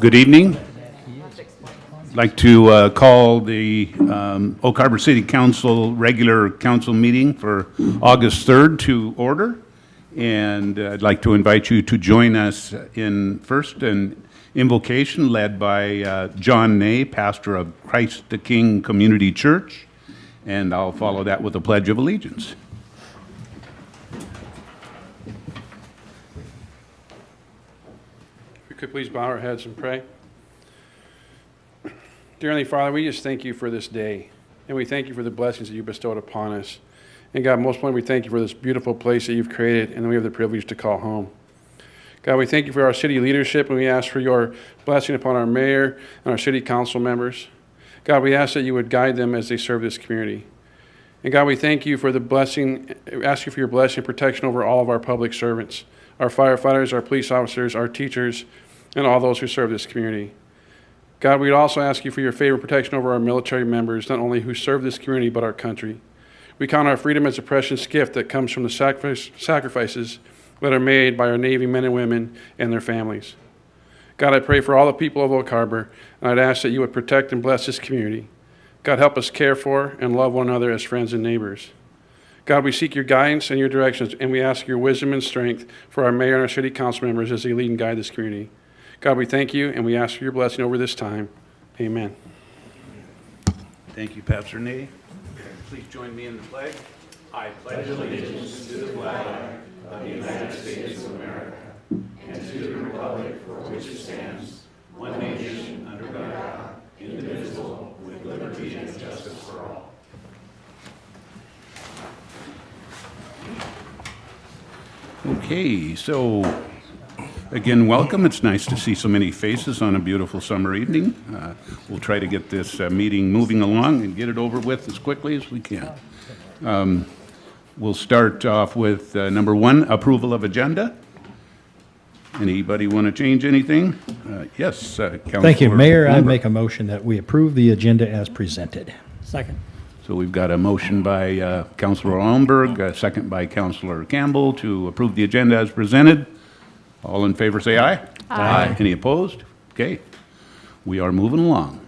Good evening. I'd like to call the Oak Harbor City Council regular council meeting for August 3rd to order. And I'd like to invite you to join us in first an invocation led by John Ney, pastor of Christ the King Community Church. And I'll follow that with a pledge of allegiance. If we could please bow our heads and pray. Dear Heavenly Father, we just thank you for this day, and we thank you for the blessings that you bestowed upon us. And God, most importantly, we thank you for this beautiful place that you've created and we have the privilege to call home. God, we thank you for our city leadership, and we ask for your blessing upon our mayor and our city council members. God, we ask that you would guide them as they serve this community. And God, we thank you for the blessing, ask you for your blessing and protection over all of our public servants, our firefighters, our police officers, our teachers, and all those who serve this community. God, we'd also ask you for your favor and protection over our military members, not only who serve this community, but our country. We count our freedom as a precious gift that comes from the sacrifices that are made by our Navy men and women and their families. God, I pray for all the people of Oak Harbor, and I'd ask that you would protect and bless this community. God, help us care for and love one another as friends and neighbors. God, we seek your guidance and your directions, and we ask your wisdom and strength for our mayor and our city council members as they lead and guide this community. God, we thank you, and we ask for your blessing over this time. Amen. Thank you, Pastor Ney. Please join me in the pledge. I pledge allegiance to the flag of the United States of America and to the republic for which it stands, one nation, under God, indivisible, with liberty and justice for all. Okay, so again, welcome. It's nice to see so many faces on a beautiful summer evening. We'll try to get this meeting moving along and get it over with as quickly as we can. We'll start off with number one, approval of agenda. Anybody want to change anything? Yes, Councilor. Thank you, Mayor. I Lumber. make a motion that we approve the agenda as presented. Second. So we've got a motion by Councilor Allenberg, a second by Councilor Campbell to approve the agenda as presented. All in favor say aye. Aye. Any opposed? Okay. We are moving along.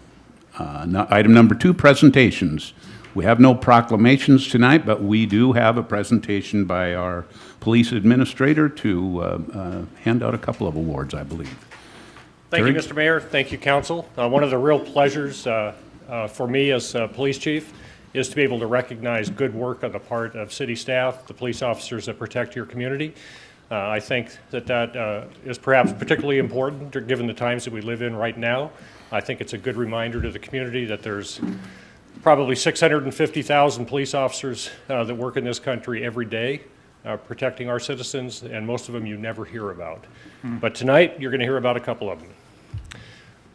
Item number two, presentations. We have no proclamations tonight, but we do have a presentation by our police administrator to hand out a couple of awards, I believe. Thank you, Terry? Mr. Mayor. Thank you, Council. One of the real pleasures for me as police chief is to be able to recognize good work on the part of city staff, the police officers that protect your community. I think that is perhaps particularly important given the times that we live in right now. I think it's a good reminder to the community that there's probably 650,000 police officers that work in this country every day protecting our citizens, and most of them you never hear about. But tonight, you're going to hear about a couple of them.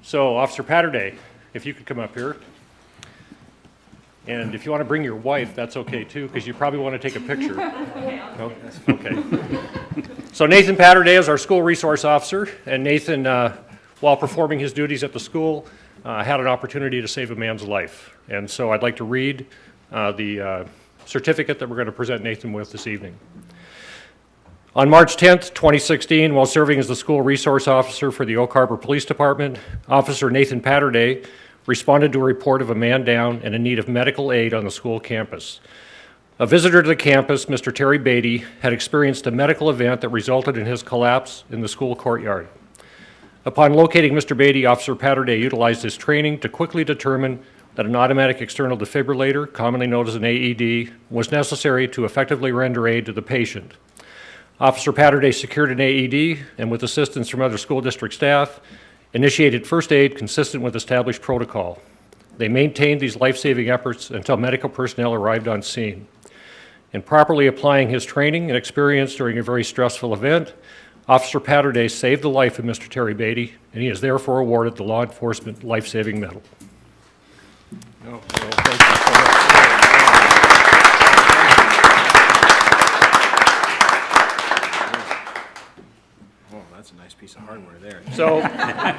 So, Officer Padrta, if you could come up here. And if you want to bring your wife, that's okay too, because you probably want to take a picture. No? Okay. So Nathan Padrta is our school resource officer, and Nathan, while performing his duties at the school, had an opportunity to save a man's life. And so I'd like to read the certificate that we're going to present Nathan with this evening. On March 10th, 2016, while serving as the school resource officer for the Oak Harbor Police Department, Officer Nathan Padrta responded to a report of a man down and in need of medical aid on the school campus. A visitor to the campus, Mr. Terry Beatty, had experienced a medical event that resulted in his collapse in the school courtyard. Upon locating Mr. Beatty, Officer Padrta utilized his training to quickly determine that an automatic external defibrillator, commonly known as an AED, was necessary to effectively render aid to the patient. Officer Padrta secured an AED and, with assistance from other school district staff, initiated first aid consistent with established protocol. They maintained these life-saving efforts until medical personnel arrived on scene. In properly applying his training and experience during a very stressful event, Officer Padrta saved the life of Mr. Terry Beatty, and he is therefore awarded the Law Enforcement Life-Saving Medal. Oh, thank you so much. That's a nice piece of hardware there. So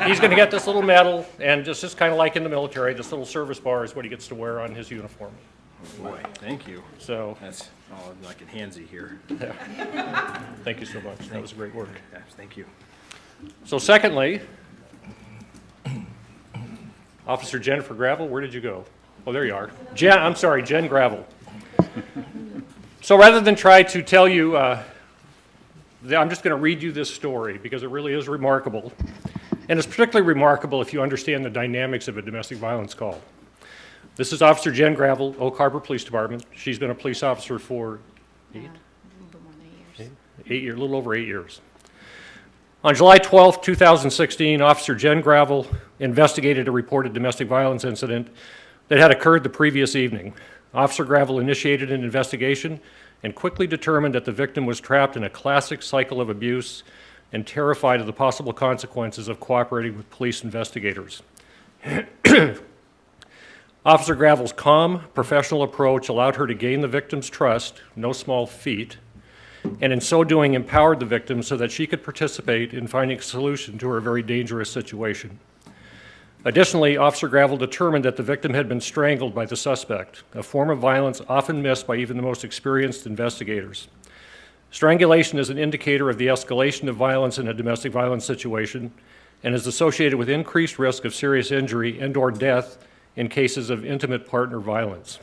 he's going to get this little medal, and just kind of like in the military, this little service bar is what he gets to wear on his uniform. Oh boy, thank you. So That's all like in handsy here. thank you so much. That was great work. Yes, thank you. So secondly, Officer Jennifer Gravel, where did you go? Oh, there you are. Jen Gravel. So rather than try to tell you, I'm just going to read you this story because it really is remarkable. And it's particularly remarkable if you understand the dynamics of a domestic violence call. This is Officer Jen Gravel, Oak Harbor Police Department. She's been a police officer for a little over 8 years. On July 12, 2016, Officer Jen Gravel investigated a reported domestic violence incident that had occurred the previous evening. Officer Gravel initiated an investigation and quickly determined that the victim was trapped in a classic cycle of abuse and terrified of the possible consequences of cooperating with police investigators. Officer Gravel's calm, professional approach allowed her to gain the victim's trust, no small feat, and in so doing empowered the victim so that she could participate in finding a solution to her very dangerous situation. Additionally, Officer Gravel determined that the victim had been strangled by the suspect, a form of violence often missed by even the most experienced investigators. Strangulation is an indicator of the escalation of violence in a domestic violence situation and is associated with increased risk of serious injury and/or death in cases of intimate partner violence.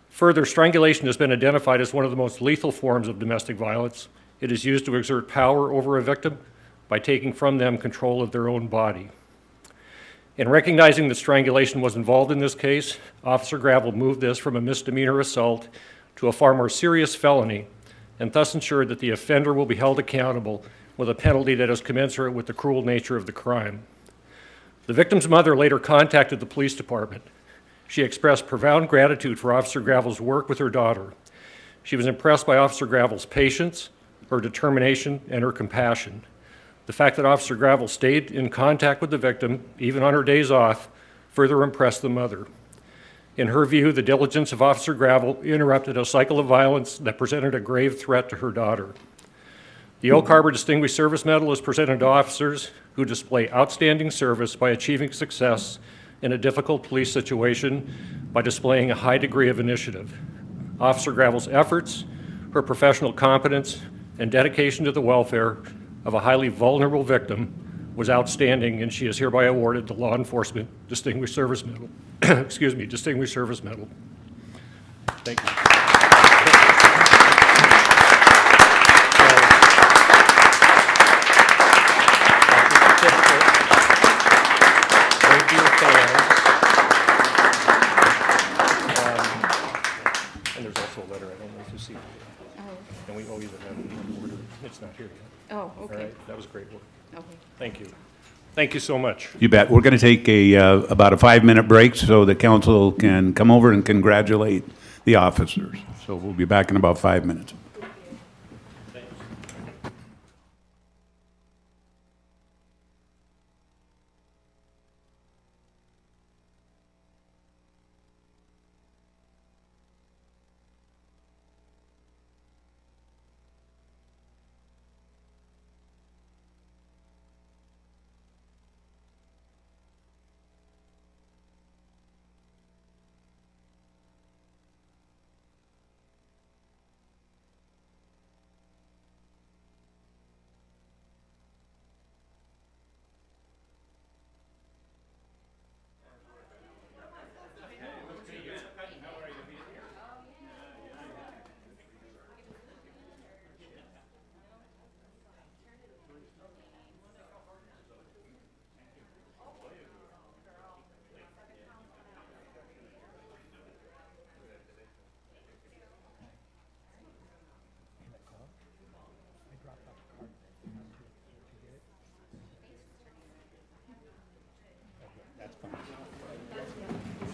Further, strangulation has been identified as one of the most lethal forms of domestic violence. It is used to exert power over a victim by taking from them control of their own body. In recognizing that strangulation was involved in this case, Officer Gravel moved this from a misdemeanor assault to a far more serious felony and thus ensured that the offender will be held accountable with a penalty that is commensurate with the cruel nature of the crime. The victim's mother later contacted the police department. She expressed profound gratitude for Officer Gravel's work with her daughter. She was impressed by Officer Gravel's patience, her determination, and her compassion. The fact that Officer Gravel stayed in contact with the victim, even on her days off, further impressed the mother. In her view, the diligence of Officer Gravel interrupted a cycle of violence that presented a grave threat to her daughter. The Oak Harbor Distinguished Service Medal is presented to officers who display outstanding service by achieving success in a difficult police situation by displaying a high degree of initiative. Officer Gravel's efforts, her professional competence, and dedication to the welfare of a highly vulnerable victim was outstanding, and she is hereby awarded the Law Enforcement Distinguished Service Medal. Distinguished Service Medal. Thank you. And there's also a letter, I don't know if you see it. And we owe you that. It's not here yet. Oh, All okay, right, that was great work. okay. Thank you. Thank you so much. You bet. We're going to take about a 5-minute break so the council can come over and congratulate the officers. So we'll be back in about 5 minutes.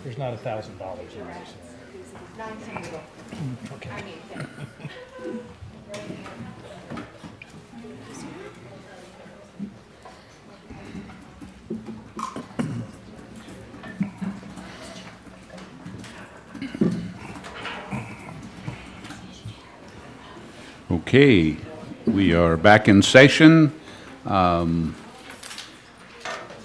There's not $1,000 in there. Okay. Okay, we are back in session.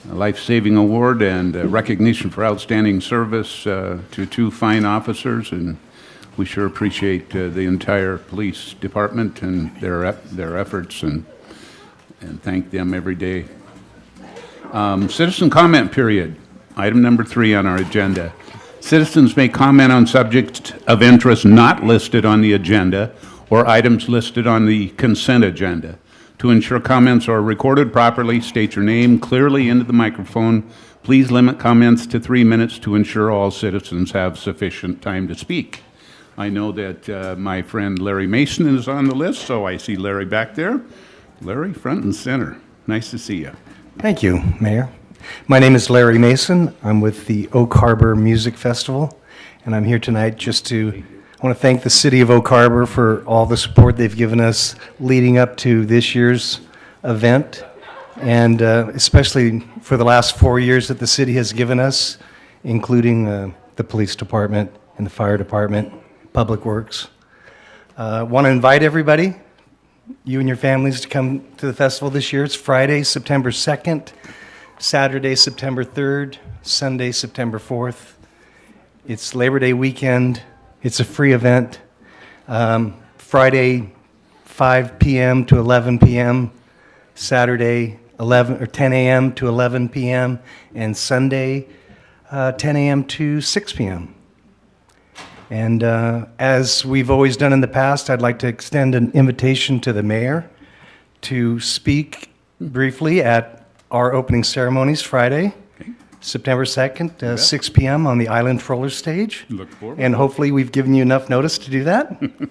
A life-saving award and recognition for outstanding service to 2 fine officers, and we sure appreciate the entire police department and their efforts, and thank them every day. Citizen comment period. Item number 3 on our agenda. Citizens may comment on subjects of interest not listed on the agenda or items listed on the consent agenda. To ensure comments are recorded properly, state your name clearly into the microphone. Please limit comments to 3 minutes to ensure all citizens have sufficient time to speak. I know that my friend Larry Mason is on the list, so I see Larry back there. Larry, front and center. Nice to see you. Thank you, Mayor. My name is Larry Mason. I'm with the Oak Harbor Music Festival, and I'm here tonight I want to thank the city of Oak Harbor for all the support they've given us leading up to this year's event, and especially for the last 4 years that the city has given us, including the police department and the fire department, Public Works. Want to invite everybody, you and your families, to come to the festival this year. It's Friday, September 2nd, Saturday, September 3rd, Sunday, September 4th. It's Labor Day weekend. It's a free event. Friday, 5 p.m. to 11 p.m., Saturday, 10 a.m. to 11 p.m., and Sunday, 10 a.m. to 6 p.m. And as we've always done in the past, I'd like to extend an invitation to the mayor to speak briefly at our opening ceremonies Friday, September 2nd, 6 p.m. on the Island Roller Stage. Look forward. And hopefully we've given you enough notice to do that. And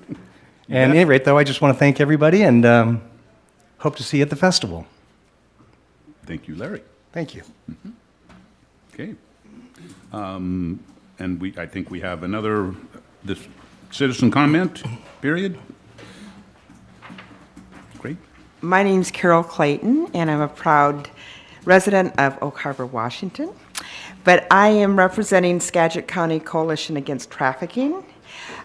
at any rate, though, I just want to thank everybody and hope to see you at the festival. Thank you, Larry. Thank you. Okay. And I think we have this citizen comment period. Great. My name's Carol Clayton, and I'm a proud resident of Oak Harbor, Washington. But I am representing Skagit County Coalition Against Trafficking.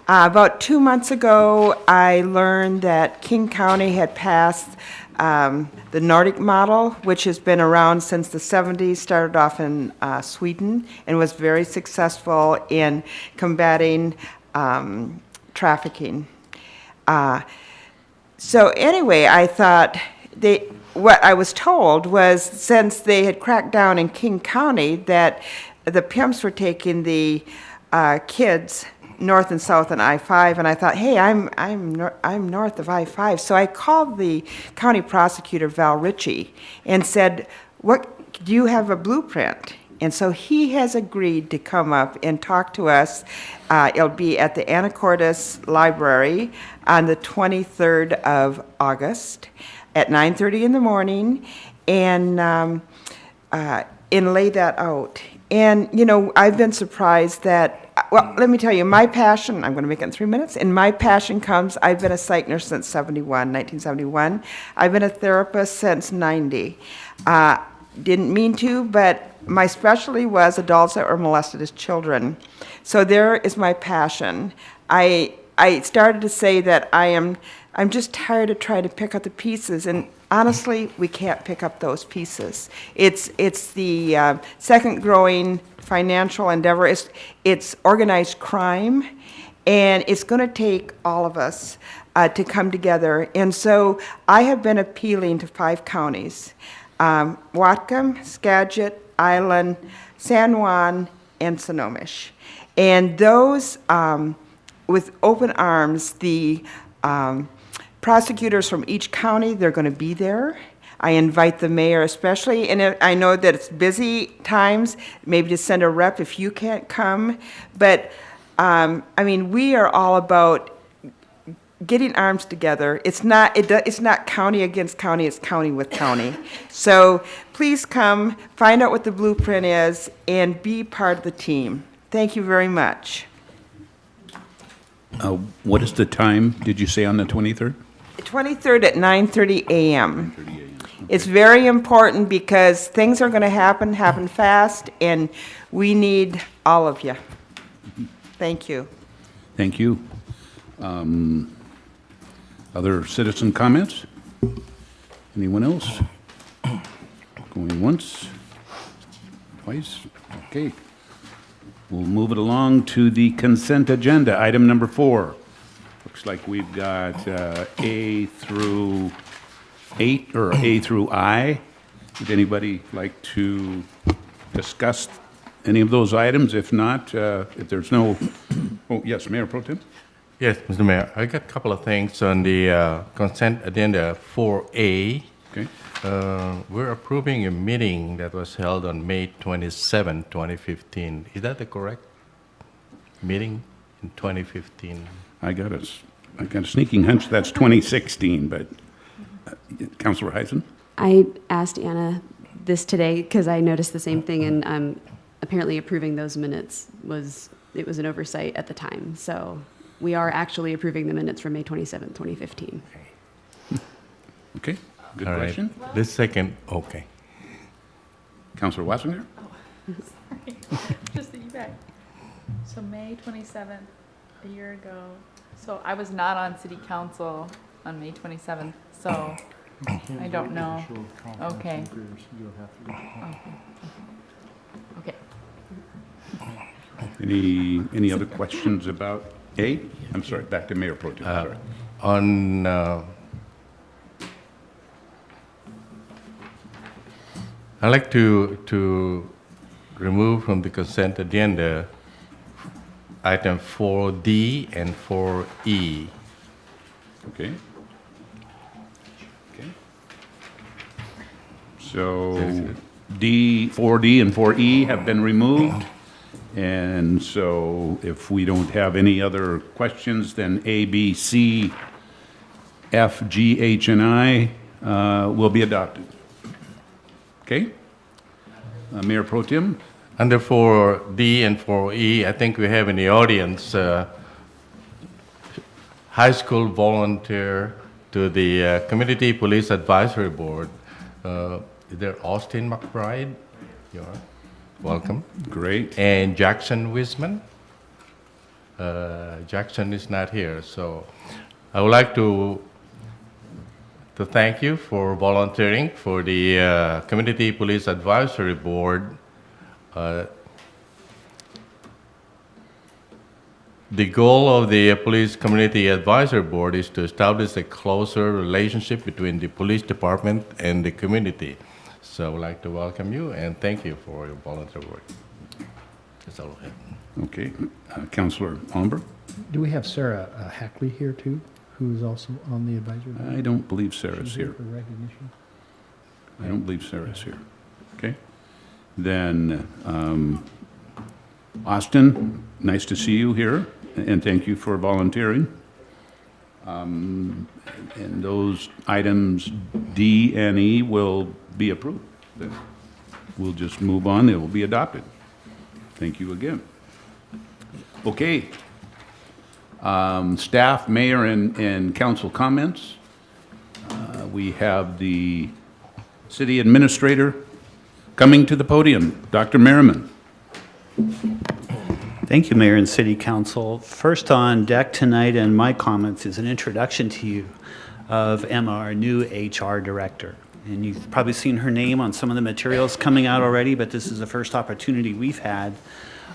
About 2 months ago, I learned that King County had passed the Nordic model, which has been around since the 70s, started off in Sweden, and was very successful in combating trafficking. So anyway, I thought what I was told was, since they had cracked down in King County, that the pimps were taking the kids north and south on I-5, and I thought, hey, I'm north of I-5. So I called the county prosecutor, Val Ritchie, and said, "What, do you have a blueprint?" And so he has agreed to come up and talk to us. It'll be at the Anacortes Library on the 23rd of August at 9:30 in the morning, and lay that out. And, you know, I've been surprised that, well, let me tell you, my passion, I'm going to make it in 3 minutes, and my passion comes, I've been a psych nurse since 1971. I've been a therapist since 90. Didn't mean to, but my specialty was adults that were molested as children. So there is my passion. I started to say that I'm just tired of trying to pick up the pieces, and honestly, we can't pick up those pieces. It's the second growing financial endeavor. It's organized crime, and it's going to take all of us to come together. And so I have been appealing to 5 counties: Whatcom, Skagit, Island, San Juan, and Snohomish. And those, with open arms, the prosecutors from each county, they're going to be there. I invite the mayor especially, and I know that it's busy times, maybe to send a rep if you can't come. But, I mean, we are all about getting arms together. It's not county against county, it's county with county. So please come, find out what the blueprint is, and be part of the team. Thank you very much. What is the time, did you say, on the 23rd? 23rd at 9:30 a.m. It's very important because things are going to happen fast, and we need all of you. Thank you. Thank you. Other citizen comments? Anyone else? Going once? Twice? Okay. We'll move it along to the consent agenda. Item number 4. Looks like we've got A through 8, or A through I. Would anybody like to discuss any of those items? If not, if there's no, oh, yes, Mayor Pro Tem? Yes, Mr. Mayor, I got a couple of things on the consent agenda 4A. Okay. We're approving a meeting that was held on May 27, 2015. Is that the correct meeting in 2015? I got a sneaking hunch that's 2016, but Councilor Heisen? I asked Anna this today because I noticed the same thing, and apparently approving those minutes was an oversight at the time. So we are actually approving the minutes from May 27th, 2015. Okay, good All right. question. The second, okay. Councilor Wassinger? Just that you back. So May 27th, a year ago. So I was not on city council on May 27th, so I don't know. Okay. Okay. Any other questions about A? I'm sorry, back to Mayor Pro Tem, sorry. On I'd like to remove from the consent agenda item 4D and 4E. Okay. Okay. So D, 4D and 4E have been removed. And so if we don't have any other questions, then A, B, C, F, G, H, and I will be adopted. Okay? Mayor Pro Tem? Under 4D and 4E, I think we have in the audience high school volunteer to the Community Police Advisory Board. Is there Austin McBride? You are. Welcome. Great. And Jackson Wiseman. Jackson is not here, so I would like to thank you for volunteering for the Community Police Advisory Board. The goal of the Police Community Advisory Board is to establish a closer relationship between the police department and the community. So I would like to welcome you and thank you for your volunteer work. That's all I have. Okay. Councilor Allenberg? Do we have Sarah Hackley here too, who is also on the advisory board? I don't believe Sarah's She's here. for recognition. I don't believe Sarah's here. Okay. Then, Austin, nice to see you here, and thank you for volunteering. And those items D and E will be approved. Then we'll just move on, they will be adopted. Thank you again. Okay. Staff, mayor, and council comments. We have the city administrator coming to the podium, Dr. Merriman. Thank you, Mayor and City Council. First on deck tonight in my comments is an introduction to you of Emma, our new HR director. And you've probably seen her name on some of the materials coming out already, but this is the first opportunity we've had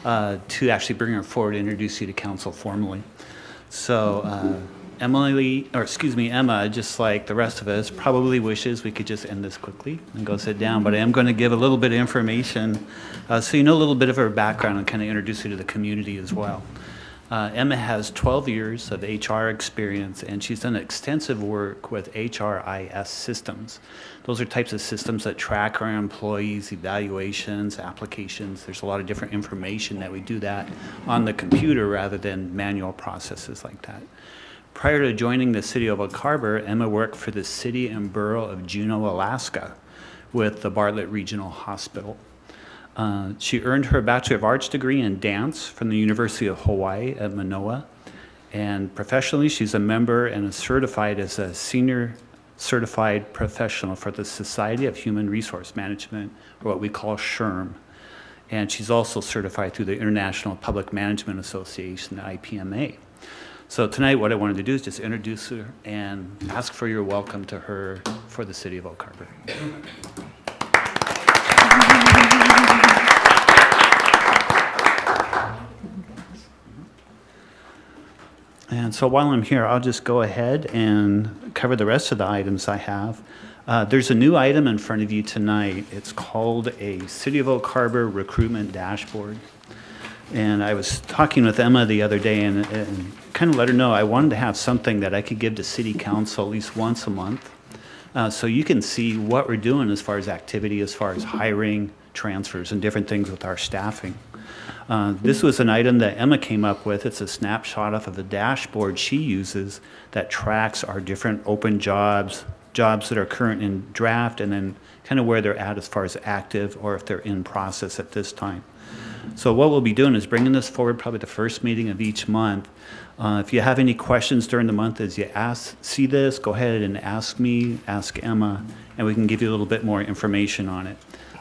to actually bring her forward and introduce you to council formally. So Emma, just like the rest of us, probably wishes we could just end this quickly and go sit down, but I am going to give a little bit of information so you know a little bit of her background and kind of introduce you to the community as well. Emma has 12 years of HR experience, and she's done extensive work with HRIS systems. Those are types of systems that track our employees, evaluations, applications. There's a lot of different information that we do that on the computer rather than manual processes like that. Prior to joining the city of Oak Harbor, Emma worked for the city and borough of Juneau, Alaska with the Bartlett Regional Hospital. She earned her Bachelor of Arts degree in dance from the University of Hawaii at Manoa. And professionally, she's a member and is certified as a senior certified professional for the Society of Human Resource Management, or what we call SHRM. And she's also certified through the International Public Management Association, IPMA. So tonight, what I wanted to do is just introduce her and ask for your welcome to her for the city of Oak Harbor. And so while I'm here, I'll just go ahead and cover the rest of the items I have. There's a new item in front of you tonight. It's called a City of Oak Harbor Recruitment Dashboard. And I was talking with Emma the other day and kind of let her know I wanted to have something that I could give to City Council at least once a month. So you can see what we're doing as far as activity, as far as hiring, transfers, and different things with our staffing. This was an item that Emma came up with. It's a snapshot off of the dashboard she uses that tracks our different open jobs, jobs that are current in draft, and then kind of where they're at as far as active or if they're in process at this time. So what we'll be doing is bringing this forward probably the first meeting of each month. If you have any questions during the month as you see this, go ahead and ask me, ask Emma, and we can give you a little bit more information on it.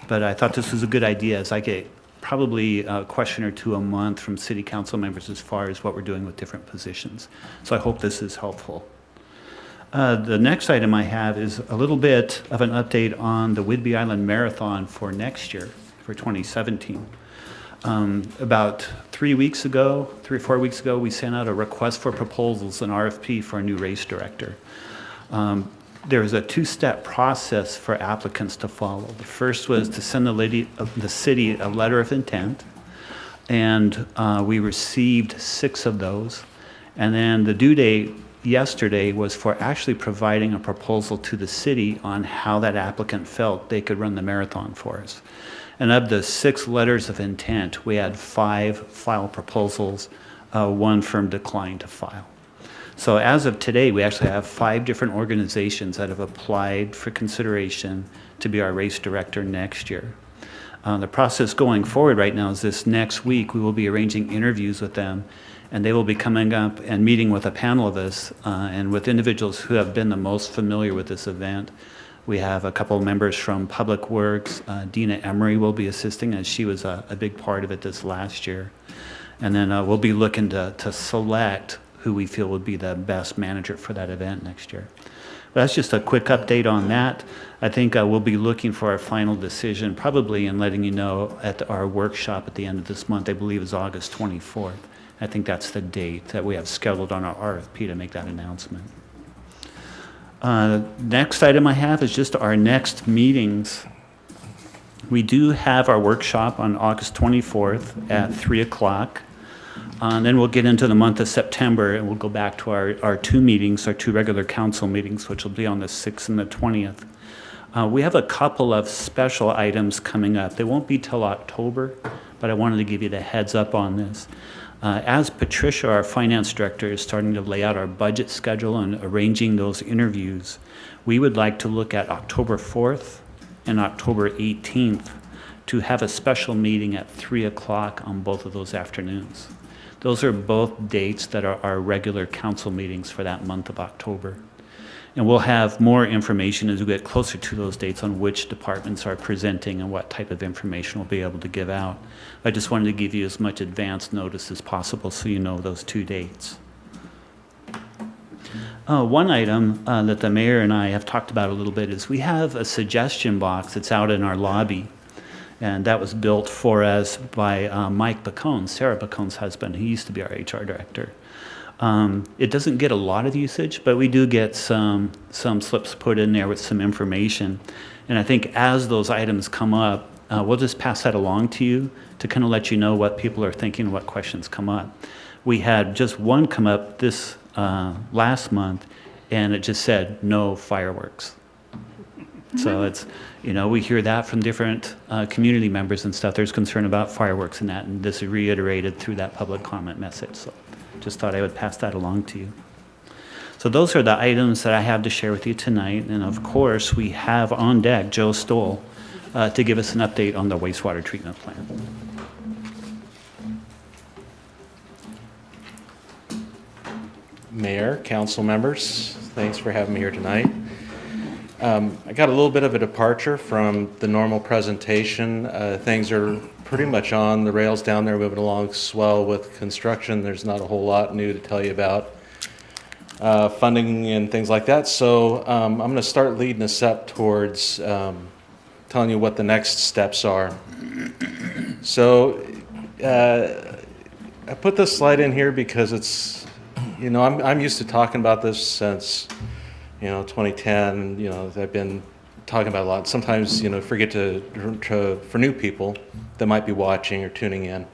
But I thought this was a good idea as I get probably a question or two a month from city council members as far as what we're doing with different positions. So I hope this is helpful. The next item I have is a little bit of an update on the Whidbey Island Marathon for next year, for 2017. About 3 weeks ago, 3 or 4 weeks ago, we sent out a request for proposals, an RFP for a new race director. There's a two-step process for applicants to follow. The first was to send the city a letter of intent, and we received 6 of those. And then the due date yesterday was for actually providing a proposal to the city on how that applicant felt they could run the marathon for us. And of the 6 letters of intent, we had 5 file proposals, 1 firm declined to file. So as of today, we actually have 5 different organizations that have applied for consideration to be our race director next year. The process going forward right now is this next week, we will be arranging interviews with them, and they will be coming up and meeting with a panel of us and with individuals who have been the most familiar with this event. We have a couple of members from Public Works. Dina Emery will be assisting, as she was a big part of it this last year. And then we'll be looking to select who we feel would be the best manager for that event next year. But that's just a quick update on that. I think we'll be looking for our final decision probably and letting you know at our workshop at the end of this month. I believe is August 24th. I think that's the date that we have scheduled on our RFP to make that announcement. Next item I have is just our next meetings. We do have our workshop on August 24th at 3 o'clock. And then we'll get into the month of September and we'll go back to our 2 meetings, our 2 regular council meetings, which will be on the 6th and the 20th. We have a couple of special items coming up. They won't be till October, but I wanted to give you the heads up on this. As Patricia, our finance director, is starting to lay out our budget schedule and arranging those interviews, we would like to look at October 4th and October 18th to have a special meeting at 3 o'clock on both of those afternoons. Those are both dates that are our regular council meetings for that month of October. And we'll have more information as we get closer to those dates on which departments are presenting and what type of information we'll be able to give out. I just wanted to give you as much advance notice as possible so you know those 2 dates. One item that the mayor and I have talked about a little bit is we have a suggestion box that's out in our lobby. And that was built for us by Mike Bacone, Sarah Bacone's husband. He used to be our HR director. It doesn't get a lot of usage, but we do get some slips put in there with some information. And I think as those items come up, we'll just pass that along to you to kind of let you know what people are thinking, what questions come up. We had just one come up this last month, and it just said, no fireworks. So it's, we hear that from different community members and stuff. There's concern about fireworks and that, and this is reiterated through that public comment message. So just thought I would pass that along to you. So those are the items that I have to share with you tonight. And of course, we have on deck Joe Stoll to give us an update on the wastewater treatment plant. Mayor, council members, thanks for having me here tonight. I got a little bit of a departure from the normal presentation. Things are pretty much on the rails down there, moving along swell with construction. There's not a whole lot new to tell you about funding and things like that. So I'm going to start leading us up towards telling you what the next steps are. So I put this slide in here because it's, I'm used to talking about this since 2010, I've been talking about a lot. Sometimes, forget for new people that might be watching or tuning in,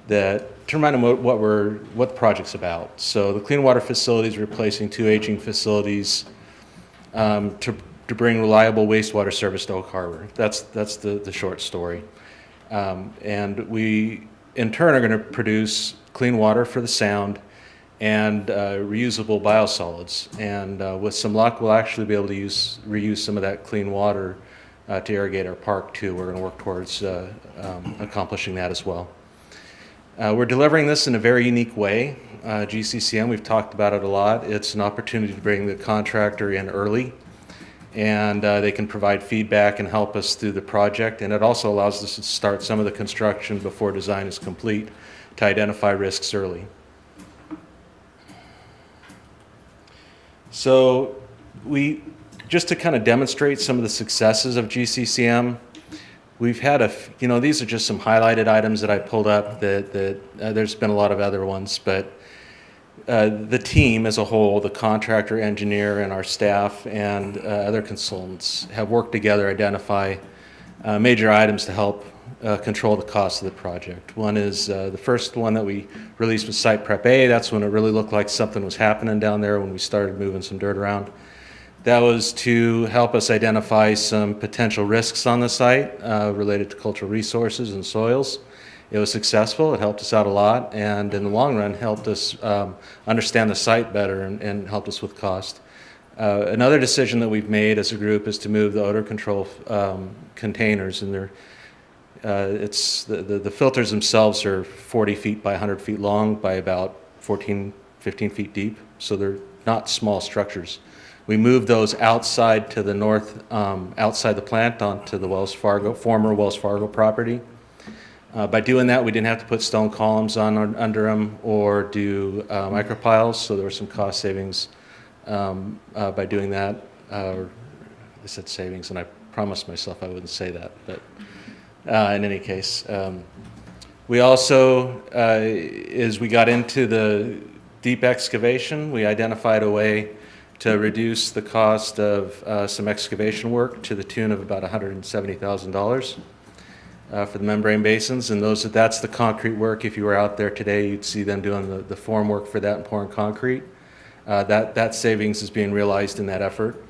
that to remind them what the project's about. So the clean water facility is replacing 2 aging facilities to bring reliable wastewater service to Oak Harbor. That's the short story. And we, in turn, are going to produce clean water for the sound and reusable biosolids. And with some luck, we'll actually be able to reuse some of that clean water to irrigate our park too. We're going to work towards accomplishing that as well. We're delivering this in a very unique way. GCCM, we've talked about it a lot. It's an opportunity to bring the contractor in early, and they can provide feedback and help us through the project. And it also allows us to start some of the construction before design is complete to identify risks early. So just to kind of demonstrate some of the successes of GCCM, we've had these are just some highlighted items that I pulled up that there's been a lot of other ones, but the team as a whole, the contractor, engineer, and our staff and other consultants have worked together to identify major items to help control the cost of the project. One is the first one that we released was Site Prep A. That's when it really looked like something was happening down there when we started moving some dirt around. That was to help us identify some potential risks on the site related to cultural resources and soils. It was successful. It helped us out a lot, and in the long run helped us understand the site better and helped us with cost. Another decision that we've made as a group is to move the odor control containers, and the filters themselves are 40 feet by 100 feet long by about 14, 15 feet deep, so they're not small structures. We moved those outside to the north, outside the plant onto the former Wells Fargo property. By doing that, we didn't have to put stone columns under them or do micropiles, so there were some cost savings by doing that. I said savings, and I promised myself I wouldn't say that, but in any case. We also, as we got into the deep excavation, we identified a way to reduce the cost of some excavation work to the tune of about $170,000 for the membrane basins, and that's the concrete work. If you were out there today, you'd see them doing the form work for that and pouring concrete. That savings is being realized in that effort.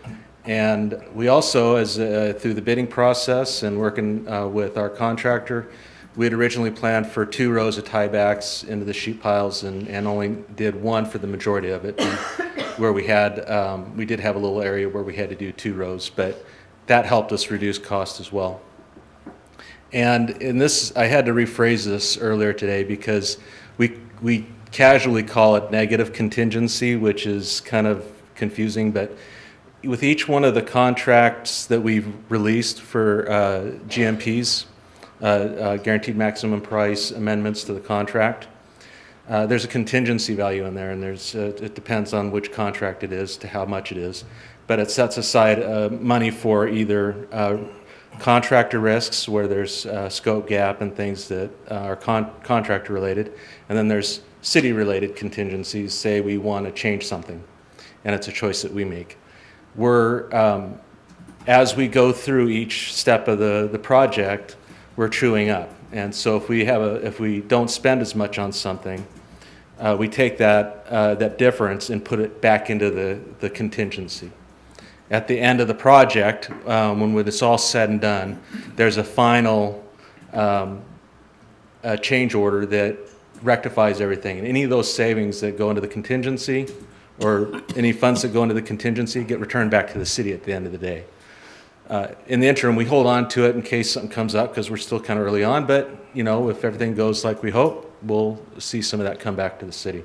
And we also, through the bidding process and working with our contractor, we had originally planned for 2 rows of tiebacks into the sheet piles and only did 1 for the majority of it, where we did have a little area where we had to do 2 rows, but that helped us reduce cost as well. And in this, I had to rephrase this earlier today because we casually call it negative contingency, which is kind of confusing, but with each one of the contracts that we've released for GMPs, guaranteed maximum price amendments to the contract, there's a contingency value in there, and it depends on which contract it is to how much it is, but it sets aside money for either contractor risks where there's scope gap and things that are contractor related, and then there's city related contingencies. Say we want to change something and it's a choice that we make. As we go through each step of the project, we're truing up, and so if we don't spend as much on something, we take that difference and put it back into the contingency. At the end of the project, when it's all said and done, there's a final change order that rectifies everything. And any of those savings that go into the contingency or any funds that go into the contingency get returned back to the city at the end of the day. In the interim, we hold on to it in case something comes up because we're still kind of early on, but if everything goes like we hope, we'll see some of that come back to the city.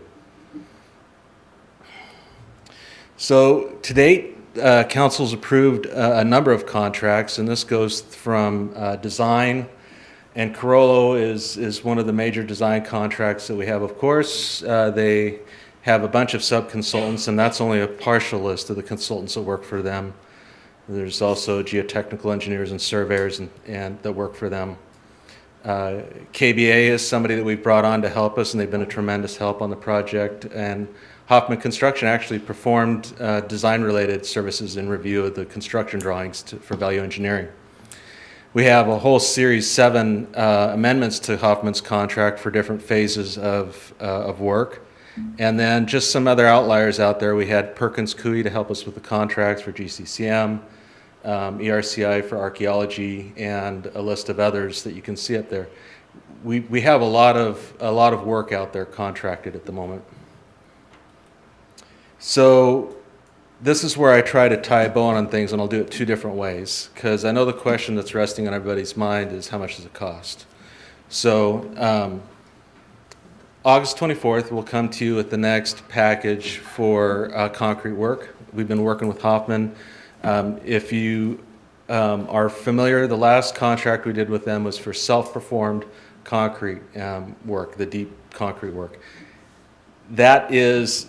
So to date, Council's approved a number of contracts, and this goes from design, and Carollo is one of the major design contracts that we have. Of course, they have a bunch of sub-consultants, and that's only a partial list of the consultants that work for them. There's also geotechnical engineers and surveyors and that work for them. KBA is somebody that we've brought on to help us, and they've been a tremendous help on the project. And Hoffman Construction actually performed design-related services in review of the construction drawings for value engineering. We have a whole series, 7 amendments to Hoffman's contract for different phases of work. And then just some other outliers out there. We had Perkins Coie to help us with the contracts for GCCM, ERCI for archaeology, and a list of others that you can see up there. We have a lot of work out there contracted at the moment. So this is where I try to tie a bow on things, and I'll do it 2 different ways, because I know the question that's resting on everybody's mind is how much does it cost? So August 24th, we'll come to you with the next package for concrete work. We've been working with Hoffman. If you are familiar, the last contract we did with them was for self-performed concrete work, the deep concrete work. That is,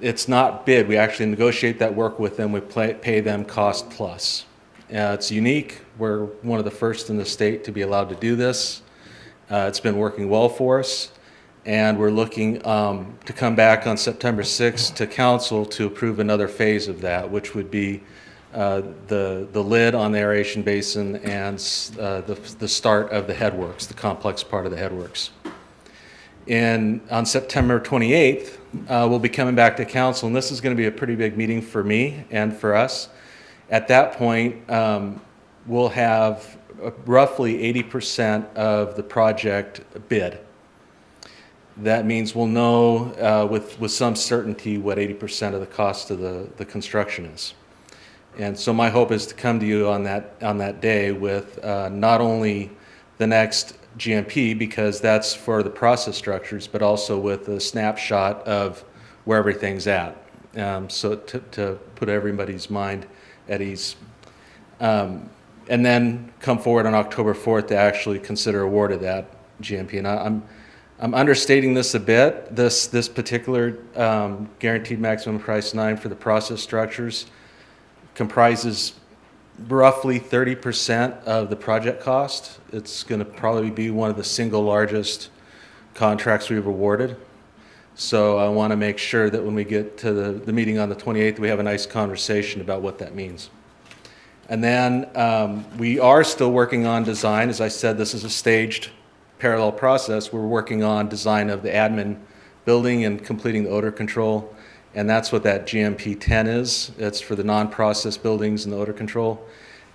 it's not bid. We actually negotiate that work with them. We pay them cost plus. It's unique. We're one of the first in the state to be allowed to do this. It's been working well for us. And we're looking to come back on September 6th to council to approve another phase of that, which would be the lid on the aeration basin and the start of the headworks, the complex part of the headworks. And on September 28th, we'll be coming back to council, and this is going to be a pretty big meeting for me and for us. At that point, we'll have roughly 80% of the project bid. That means we'll know with some certainty what 80% of the cost of the construction is. And so my hope is to come to you on that day with not only the next GMP, because that's for the process structures, but also with a snapshot of where everything's at. So to put everybody's mind at ease. And then come forward on October 4th to actually consider award of that GMP. And I'm understating this a bit. This particular guaranteed maximum price 9 for the process structures comprises roughly 30% of the project cost. It's going to probably be one of the single largest contracts we've awarded. So I want to make sure that when we get to the meeting on the 28th, we have a nice conversation about what that means. And then we are still working on design. As I said, this is a staged parallel process. We're working on design of the admin building and completing the odor control. And that's what that GMP 10 is. It's for the non-process buildings and the odor control.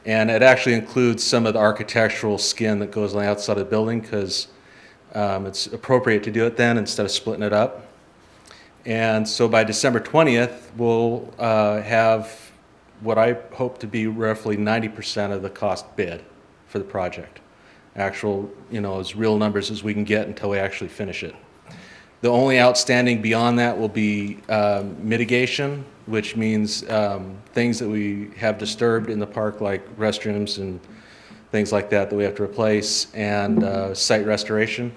And it actually includes some of the architectural skin that goes on the outside of the building, because it's appropriate to do it then instead of splitting it up. And so by December 20th, we'll have what I hope to be roughly 90% of the cost bid for the project. Actual, as real numbers as we can get until we actually finish it. The only outstanding beyond that will be mitigation, which means things that we have disturbed in the park, like restrooms and things like that we have to replace, and site restoration,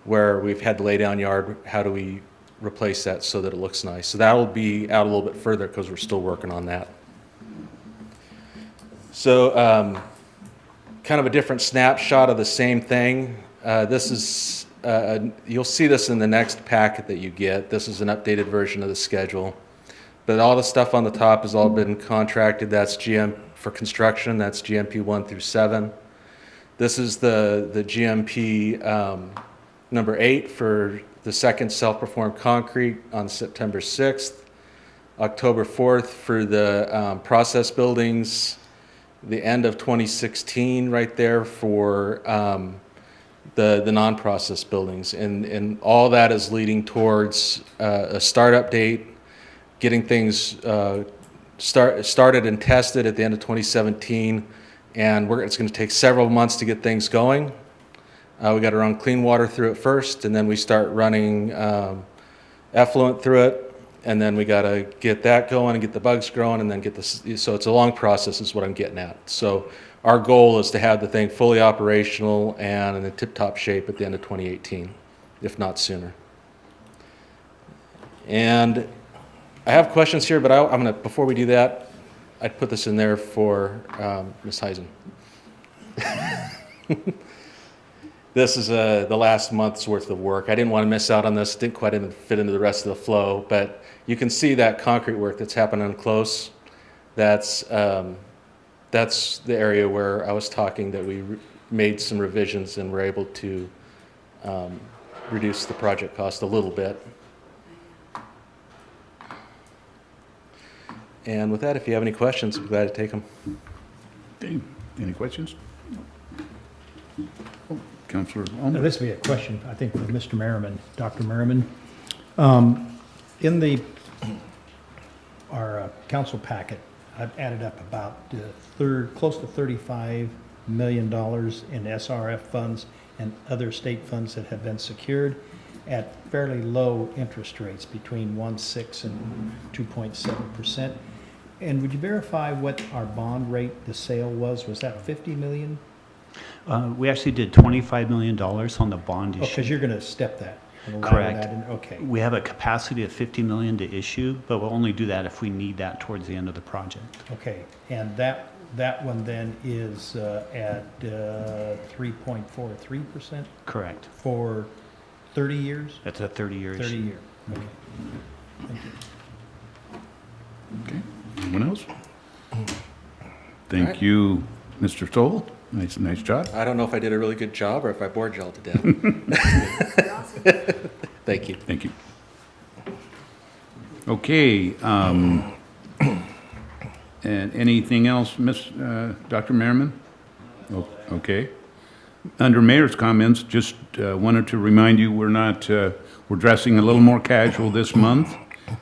where we've had to lay down yard. How do we replace that so that it looks nice? So that'll be out a little bit further because we're still working on that. So kind of a different snapshot of the same thing. This is you'll see this in the next packet that you get. This is an updated version of the schedule. But all the stuff on the top has all been contracted. That's GM for construction. That's GMP 1 through 7. This is the GMP number 8 for the second self-performed concrete on September 6th. October 4th for the process buildings. The end of 2016 right there for the non-process buildings. And all that is leading towards a startup date, getting things started and tested at the end of 2017. And it's going to take several months to get things going. We got to run clean water through it first, and then we start running effluent through it. And then we got to get that going and get the bugs growing and then get this. So it's a long process is what I'm getting at. So our goal is to have the thing fully operational and in a tip-top shape at the end of 2018, if not sooner. And I have questions here, but I'm going to, before we do that, I'd put this in there for Ms. Heisen. This is the last month's worth of work. I didn't want to miss out on this. Didn't quite even fit into the rest of the flow, but you can see that concrete work that's happening close. That's the area where I was talking that we made some revisions and were able to reduce the project cost a little bit. And with that, if you have any questions, I'm glad to take them. Okay, any questions? Oh, Councilor Now, Olmberg. this would be a question, I think, for Mr. Merriman, Dr. Merriman. In our council packet, I've added up about close to $35 million in SRF funds and other state funds that have been secured at fairly low interest rates, between 1.6 and 2.7%. And would you verify what our bond rate, the sale was? Was that 50 million? We actually did $25 million on the bond Oh, issue. because you're going to step that. and allow Correct. that in- Okay. We have a capacity of 50 million to issue, but we'll only do that if we need that towards the end of the project. Okay, and that one then is at 3.43% Correct. for 30 years? That's a 30-year 30 issue. year, okay. Thank you. Okay, anyone else? Thank you, Mr. Stoll. Nice job. I don't know if I did a really good job or if I bored y'all to death. Thank you. Thank you. Okay, and anything else, Dr. Merriman? Okay. Under mayor's comments, just wanted to remind you, we're dressing a little more casual this month.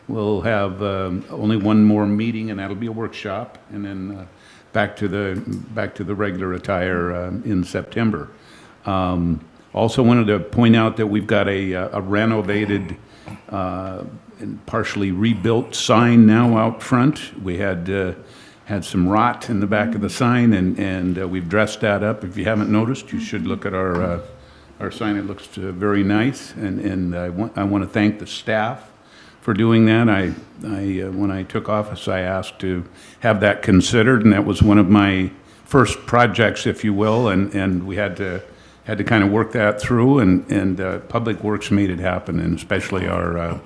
We'll have only one more meeting, and that'll be a workshop, and then back to the regular attire in September. Also wanted to point out that we've got a renovated and partially rebuilt sign now out front. We had some rot in the back of the sign, and we've dressed that up. If you haven't noticed, you should look at our sign. It looks very nice, and I want to thank the staff for doing that. When I took office, I asked to have that considered, and that was one of my first projects, if you will, and we had to kind of work that through, and Public Works made it happen, and especially our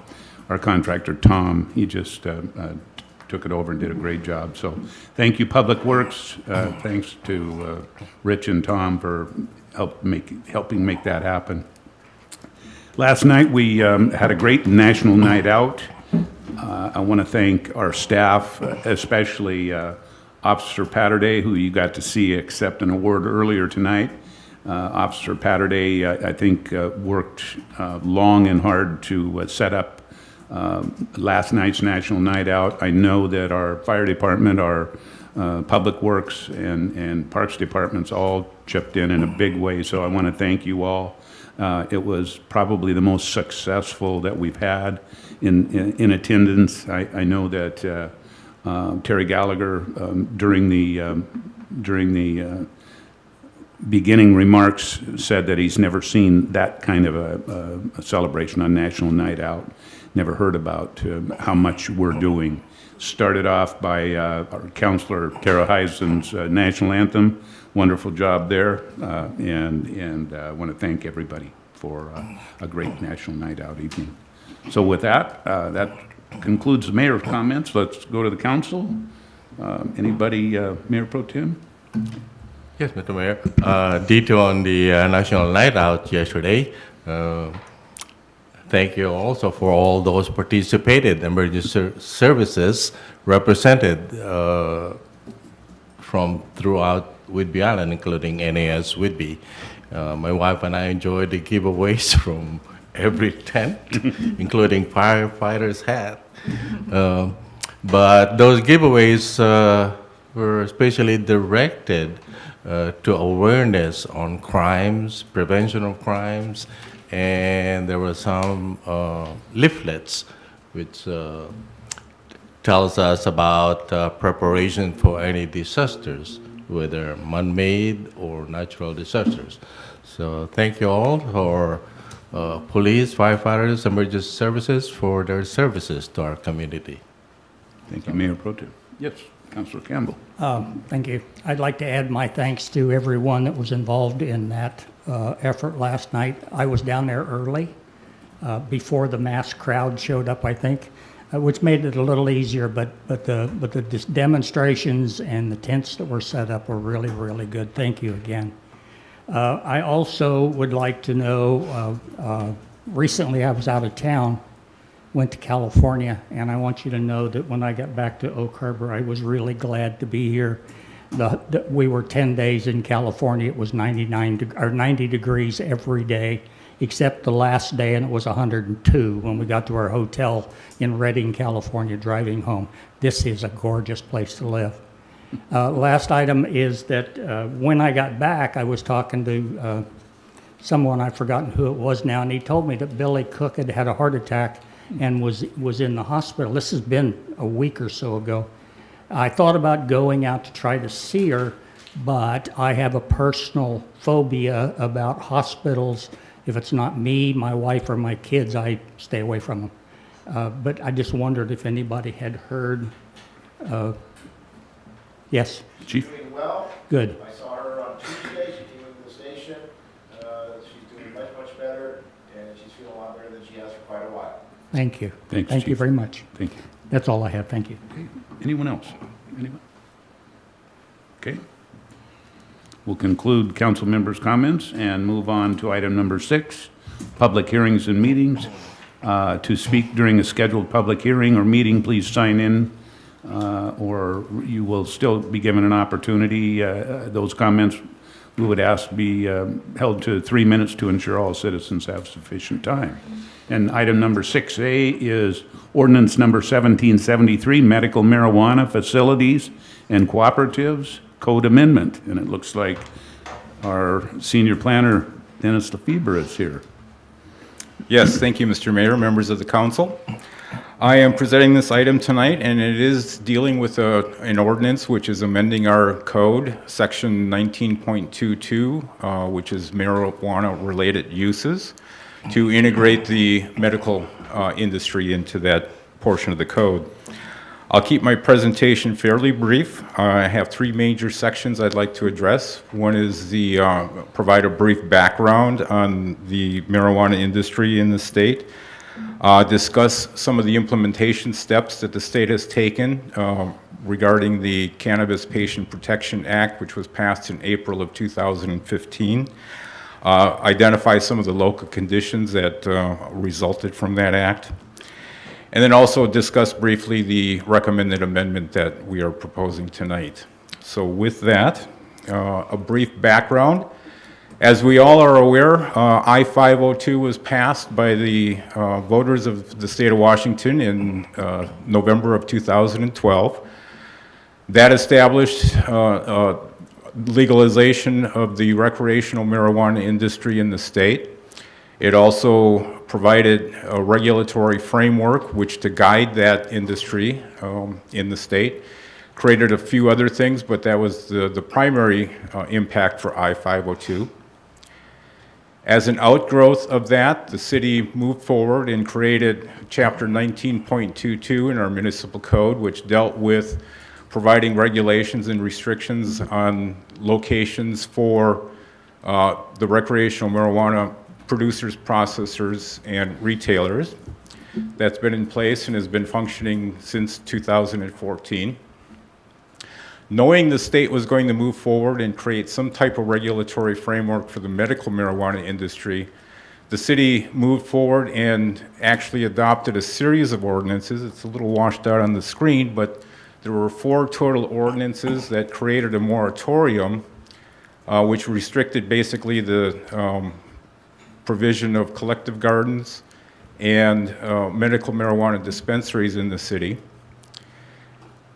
contractor, Tom. He just took it over and did a great job. So thank you, Public Works. Thanks to Rich and Tom for helping make that happen. Last night, we had a great national night out. I want to thank our staff, especially Officer Padrta, who you got to see accept an award earlier tonight. Officer Padrta, I think, worked long and hard to set up last night's national night out. I know that our fire department, our Public Works, and Parks departments all chipped in a big way, so I want to thank you all. It was probably the most successful that we've had in attendance. I know that Terry Gallagher, during the beginning remarks, said that he's never seen that kind of a celebration on National Night Out. Never heard about how much we're doing. Started off by our Councilor Tara Heisen's national anthem. Wonderful job there, and I want to thank everybody for a great National Night Out evening. So with that, that concludes the mayor's comments. Let's go to the council. Anybody, Mayor Pro Tem? Yes, Mr. Mayor. Detail on the National Night Out yesterday. Thank you also for all those participated emergency services represented from throughout Whidbey Island, including NAS Whidbey. My wife and I enjoyed the giveaways from every tent, including firefighters' hat. But those giveaways were especially directed to awareness on crimes, prevention of crimes, and there were some leaflets which tells us about preparation for any disasters, whether man-made or natural disasters. So thank you all for police, firefighters, emergency services for their services to our community. Thank you, Mayor Pro Tem. Yes, Councilor Campbell. Thank you. I'd like to add my thanks to everyone that was involved in that effort last night. I was down there early, before the mass crowd showed up, I think, which made it a little easier, but the demonstrations and the tents that were set up were really, really good. Thank you again. I also would like to know, recently I was out of town, went to California, and I want you to know that when I got back to Oak Harbor, I was really glad to be here. We were 10 days in California. It was 90 degrees every day, except the last day, and it was 102 when we got to our hotel in Redding, California, driving home. This is a gorgeous place to live. Last item is that when I got back, I was talking to someone, I've forgotten who it was now, and he told me that Billy Cook had had a heart attack and was in the hospital. This has been a week or so ago. I thought about going out to try to see her, but I have a personal phobia about hospitals. If it's not me, my wife, or my kids, I stay away from them. But I just wondered if anybody had heard. Yes? Chief? Doing well. Good. I saw her on Tuesday. She came into the station. She's doing much, much better, and she's feeling a lot better than she has for quite a while. Thank you. Thanks, Thank you Chief. very much. Thank you. That's all I have. Thank you. Okay. Anyone else? Anyone? Okay. We'll conclude council members' comments and move on to item number 6, public hearings and meetings. To speak during a scheduled public hearing or meeting, please sign in, or you will still be given an opportunity. Those comments we would ask be held to 3 minutes to ensure all citizens have sufficient time. And item number 6A is ordinance number 1773, medical marijuana facilities and cooperatives code amendment. And it looks like our senior planner, Dennis Lefebvre, is here. Yes, thank you, Mr. Mayor, members of the council. I am presenting this item tonight, and it is dealing with an ordinance which is amending our code, section 19.22, which is marijuana-related uses, to integrate the medical industry into that portion of the code. I'll keep my presentation fairly brief. I have 3 major sections I'd like to address. One is provide a brief background on the marijuana industry in the state, discuss some of the implementation steps that the state has taken regarding the Cannabis Patient Protection Act, which was passed in April of 2015, identify some of the local conditions that resulted from that act, and then also discuss briefly the recommended amendment that we are proposing tonight. So with that, a brief background. As we all are aware, I-502 was passed by the voters of the state of Washington in November of 2012. That established legalization of the recreational marijuana industry in the state. It also provided a regulatory framework which to guide that industry in the state. Created a few other things, but that was the primary impact for I-502. As an outgrowth of that, the city moved forward and created Chapter 19.22 in our municipal code, which dealt with providing regulations and restrictions on locations for the recreational marijuana producers, processors, and retailers. That's been in place and has been functioning since 2014. Knowing the state was going to move forward and create some type of regulatory framework for the medical marijuana industry, the city moved forward and actually adopted a series of ordinances. It's a little washed out on the screen, but there were 4 total ordinances that created a moratorium, which restricted basically the provision of collective gardens and medical marijuana dispensaries in the city.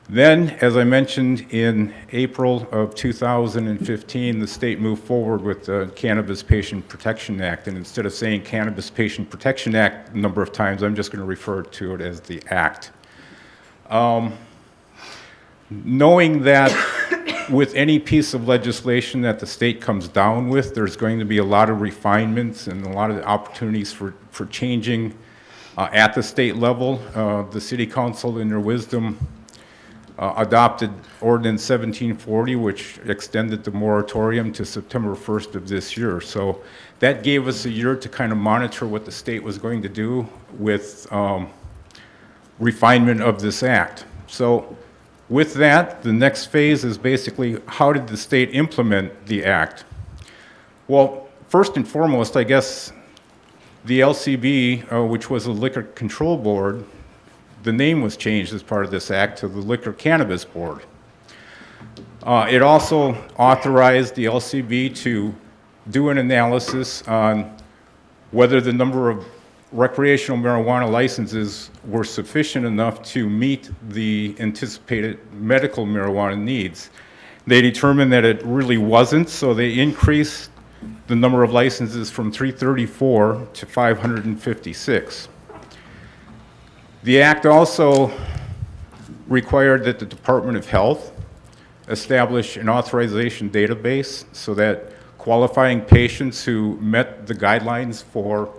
Then, as I mentioned, in April of 2015, the state moved forward with the Cannabis Patient Protection Act, and instead of saying Cannabis Patient Protection Act a number of times, I'm just going to refer to it as the Act. Knowing that with any piece of legislation that the state comes down with, there's going to be a lot of refinements and a lot of opportunities for changing at the state level, the city council in their wisdom adopted Ordinance 1740, which extended the moratorium to September 1st of this year. So that gave us a year to kind of monitor what the state was going to do with refinement of this act. So with that, the next phase is basically how did the state implement the act? Well, first and foremost, I guess the LCB, which was the Liquor Control Board, the name was changed as part of this act to the Liquor Cannabis Board. It also authorized the LCB to do an analysis on whether the number of recreational marijuana licenses were sufficient enough to meet the anticipated medical marijuana needs. They determined that it really wasn't, so they increased the number of licenses from 334 to 556. The act also required that the Department of Health establish an authorization database so that qualifying patients who met the guidelines for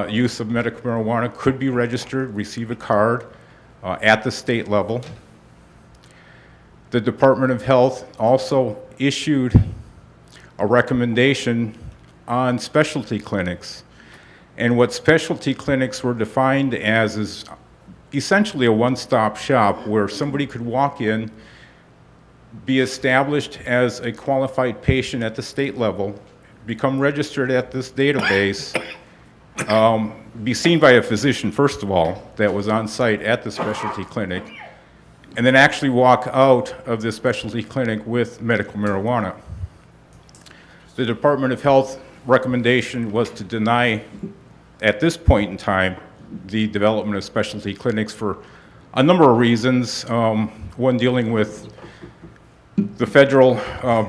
use of medical marijuana could be registered, receive a card at the state level. The Department of Health also issued a recommendation on specialty clinics. And what specialty clinics were defined as is essentially a one-stop shop where somebody could walk in, be established as a qualified patient at the state level, become registered at this database, be seen by a physician, first of all, that was on site at the specialty clinic, and then actually walk out of the specialty clinic with medical marijuana. The Department of Health recommendation was to deny, at this point in time, the development of specialty clinics for a number of reasons. One dealing with the federal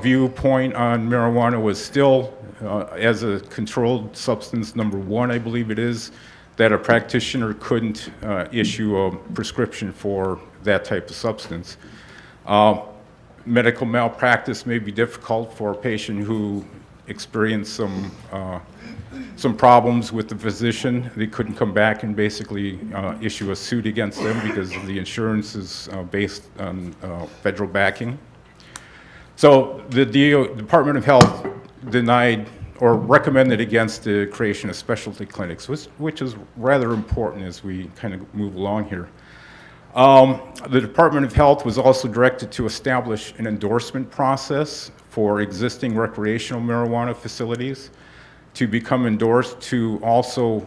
viewpoint on marijuana was still as a controlled substance number one, I believe it is, that a practitioner couldn't issue a prescription for that type of substance. Medical malpractice may be difficult for a patient who experienced some problems with the physician. They couldn't come back and basically issue a suit against them because the insurance is based on federal backing. So the Department of Health denied or recommended against the creation of specialty clinics, which is rather important as we kind of move along here. The Department of Health was also directed to establish an endorsement process for existing recreational marijuana facilities to become endorsed to also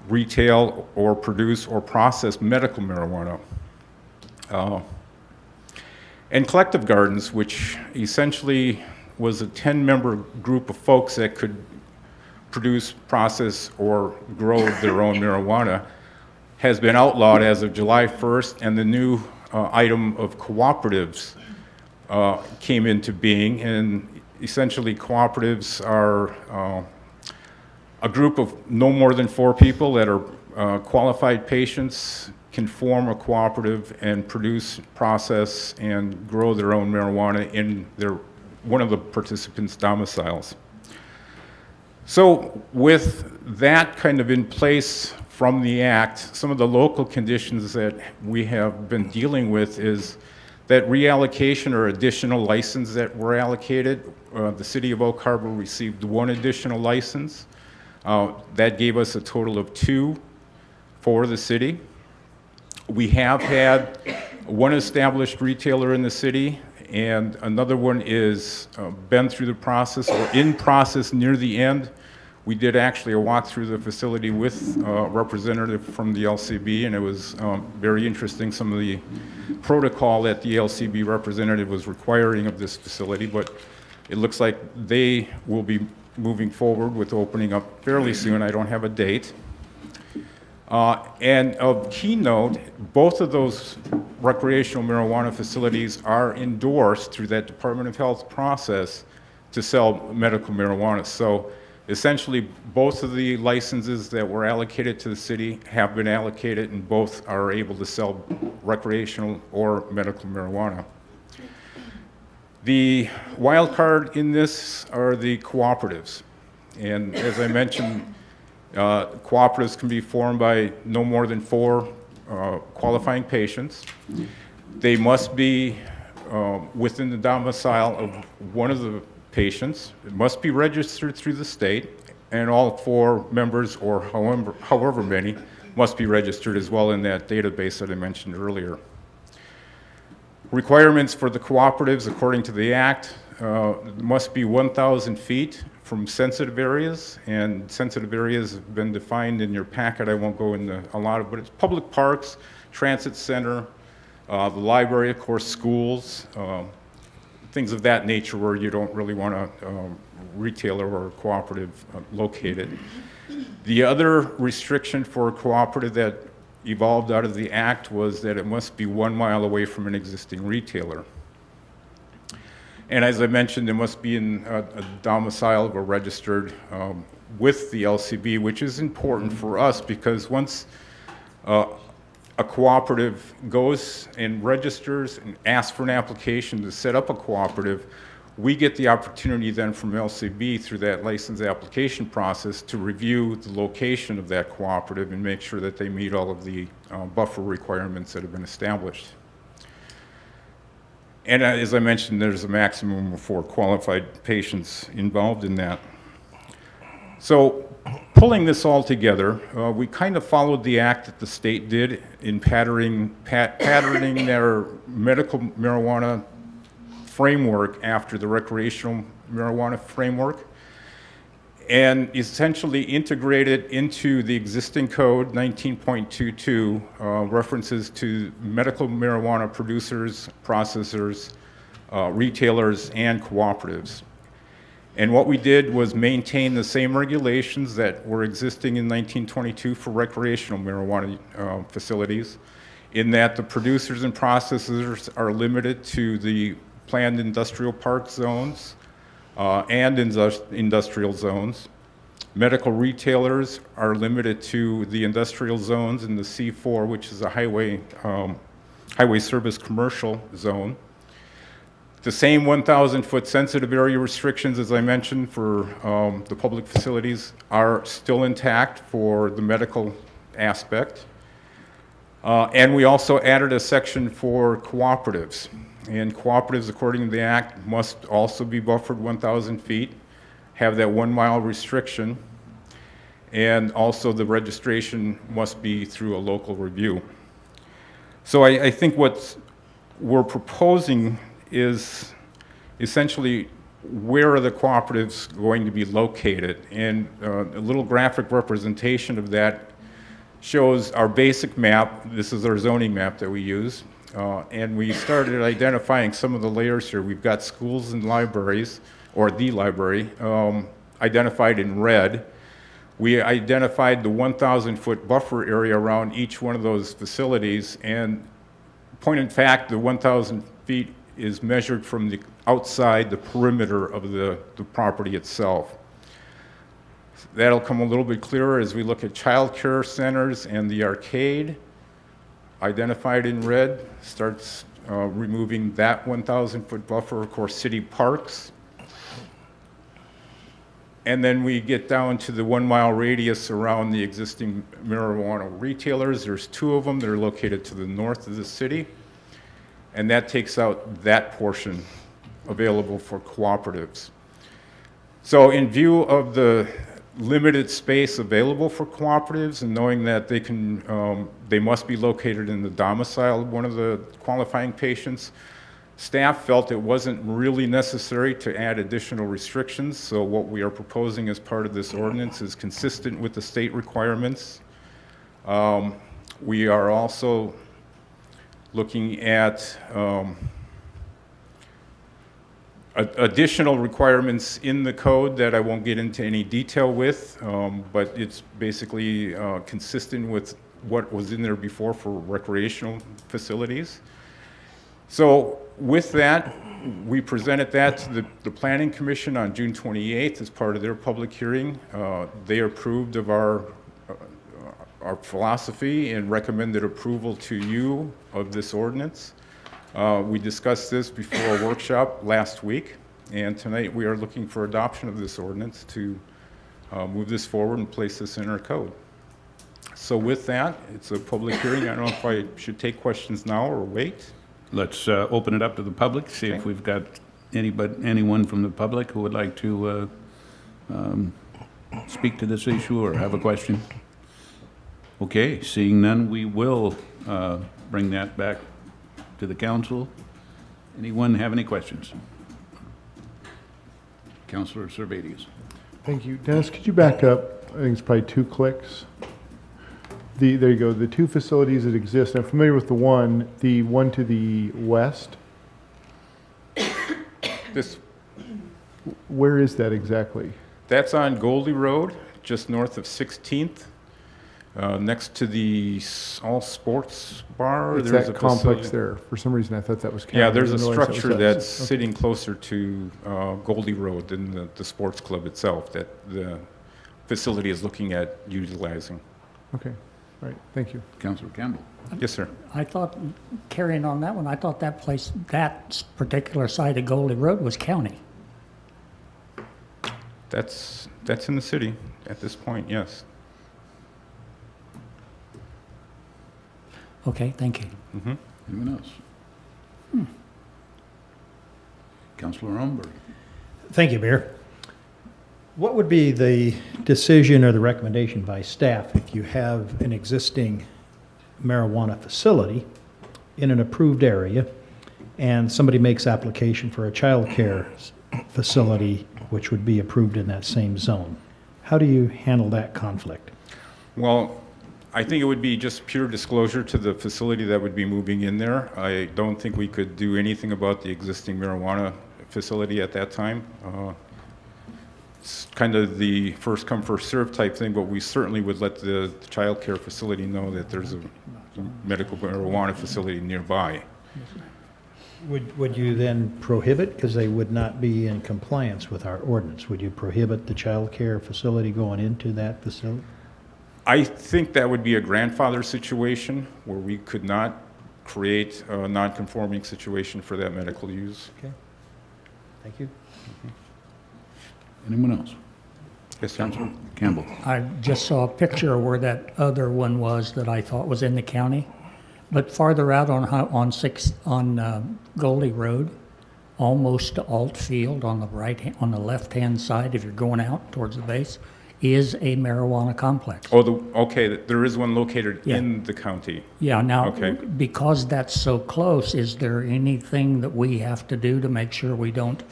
retail or produce or process medical marijuana. And collective gardens, which essentially was a 10-member group of folks that could produce, process, or grow their own marijuana, has been outlawed as of July 1st, and the new item of cooperatives came into being. And essentially, cooperatives are a group of no more than 4 people that are qualified patients, can form a cooperative and produce, process, and grow their own marijuana in one of the participants' domiciles. So with that kind of in place from the Act, some of the local conditions that we have been dealing with is that reallocation or additional license that were allocated. The City of Oak Harbor received 1 additional license. That gave us a total of 2 for the city. We have had 1 established retailer in the city, and another one is been through the process or in process near the end. We did actually a walk through the facility with a representative from the LCB, and it was very interesting, some of the protocol that the LCB representative was requiring of this facility, but it looks like they will be moving forward with opening up fairly soon. I don't have a date. And of keynote, both of those recreational marijuana facilities are endorsed through that Department of Health process to sell medical marijuana. So essentially, both of the licenses that were allocated to the city have been allocated, and both are able to sell recreational or medical marijuana. The wild card in this are the cooperatives. And as I mentioned, cooperatives can be formed by no more than 4 qualifying patients. They must be within the domicile of one of the patients. It must be registered through the state, and all 4 members, or however many, must be registered as well in that database that I mentioned earlier. Requirements for the cooperatives, according to the Act, must be 1,000 feet from sensitive areas, and sensitive areas have been defined in your packet. I won't go into a lot of, but it's public parks, transit center, the library, of course, schools, things of that nature where you don't really want a retailer or a cooperative located. The other restriction for a cooperative that evolved out of the Act was that it must be 1 mile away from an existing retailer. And as I mentioned, it must be in a domicile or registered with the LCB, which is important for us because once a cooperative goes and registers and asks for an application to set up a cooperative, we get the opportunity then from LCB through that license application process to review the location of that cooperative and make sure that they meet all of the buffer requirements that have been established. And as I mentioned, there's a maximum of 4 qualified patients involved in that. So pulling this all together, we kind of followed the act that the state did in patterning their medical marijuana framework after the recreational marijuana framework, and essentially integrated into the existing code 19.22 references to medical marijuana producers, processors, retailers, and cooperatives. And what we did was maintain the same regulations that were existing in 1922 for recreational marijuana facilities, in that the producers and processors are limited to the planned industrial park zones and industrial zones. Medical retailers are limited to the industrial zones in the C4, which is a highway service commercial zone. The same 1,000-foot sensitive area restrictions, as I mentioned, for the public facilities are still intact for the medical aspect. And we also added a section for cooperatives. And cooperatives, according to the Act, must also be buffered 1,000 feet, have that 1 mile restriction, and also the registration must be through a local review. So I think what we're proposing is essentially where are the cooperatives going to be located, and a little graphic representation of that shows our basic map. This is our zoning map that we use, and we started identifying some of the layers here. We've got schools and libraries, or the library, identified in red. We identified the 1,000-foot buffer area around each one of those facilities, and point in fact, the 1,000 feet is measured from the outside the perimeter of the property itself. That'll come a little bit clearer as we look at child care centers, and the arcade, identified in red, starts removing that 1,000-foot buffer. Of course, city parks. And then we get down to the 1 mile radius around the existing marijuana retailers. There's 2 of them that are located to the north of the city. And that takes out that portion available for cooperatives. So in view of the limited space available for cooperatives, and knowing that they must be located in the domicile of one of the qualifying patients, staff felt it wasn't really necessary to add additional restrictions. So what we are proposing as part of this ordinance is consistent with the state requirements. We are also looking at additional requirements in the code that I won't get into any detail with, but it's basically consistent with what was in there before for recreational facilities. So with that, we presented that to the Planning Commission on June 28th as part of their public hearing. They approved of our philosophy and recommended approval to you of this ordinance. We discussed this before a workshop last week, and tonight we are looking for adoption of this ordinance to move this forward and place this in our code. So with that, it's a public hearing. I don't know if I should take questions now or wait. let's open it up to the public, see if we've got anyone from the public who would like to speak to this issue or have a question. Okay, seeing none, we will bring that back to the council. Anyone have any questions? Councilor Servadius. Thank you. Dennis, could you back up? I think it's probably 2 clicks. There you go. The 2 facilities that exist. I'm familiar with the one to the west. Where is that exactly? That's on Goldie Road, just north of 16th, next to the All Sports Bar. It's There's that a complex facility. there. For some reason, I thought that was county. Yeah, there's I a didn't realize that was structure us. that's Okay. sitting closer to Goldie Road than the sports club itself that the facility is looking at utilizing. Okay. All right. Thank you. Councilor Campbell. Yes, sir. I thought, carrying on that one, I thought that place, that particular side of Goldie Road was county. That's in the city at this point, yes. Okay, thank you. Mm-hmm. Anyone else? Councilor Umberg. Thank you, Mayor. What would be the decision or the recommendation by staff if you have an existing marijuana facility in an approved area and somebody makes application for a child care facility which would be approved in that same zone? How do you handle that conflict? Well, I think it would be just pure disclosure to the facility that would be moving in there. I don't think we could do anything about the existing marijuana facility at that time. It's kind of the first come, first served type thing, but we certainly would let the child care facility know that there's a medical marijuana facility nearby. Would you then prohibit, because they would not be in compliance with our ordinance, would you prohibit the child care facility going into that facility? I think that would be a grandfather situation where we could not create a non-conforming situation for that medical use. Okay. Thank you. Anyone else? Yes, sir. Councilor Campbell. I just saw a picture of where that other one was that I thought was in the county. But farther out on Goldie Road, almost to Alt Field on the left-hand side, if you're going out towards the base, is a marijuana complex. Oh, okay, there is one located Yeah. in the county. Yeah, now, Okay. because that's so close, is there anything that we have to do to make sure we don't,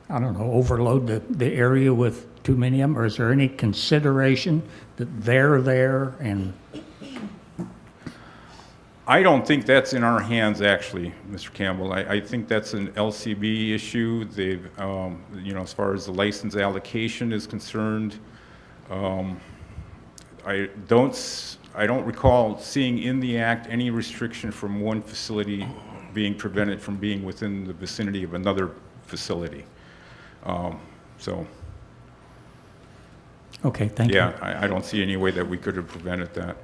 I don't know, overload the area with too many of them? Or is there any consideration that they're there and... I don't think that's in our hands, actually, Mr. Campbell. I think that's an LCB issue. They've, as far as the license allocation is concerned, I don't recall seeing in the act any restriction from one facility being prevented from being within the vicinity of another facility. Okay, thank you. Yeah, I don't see any way that we could have prevented that.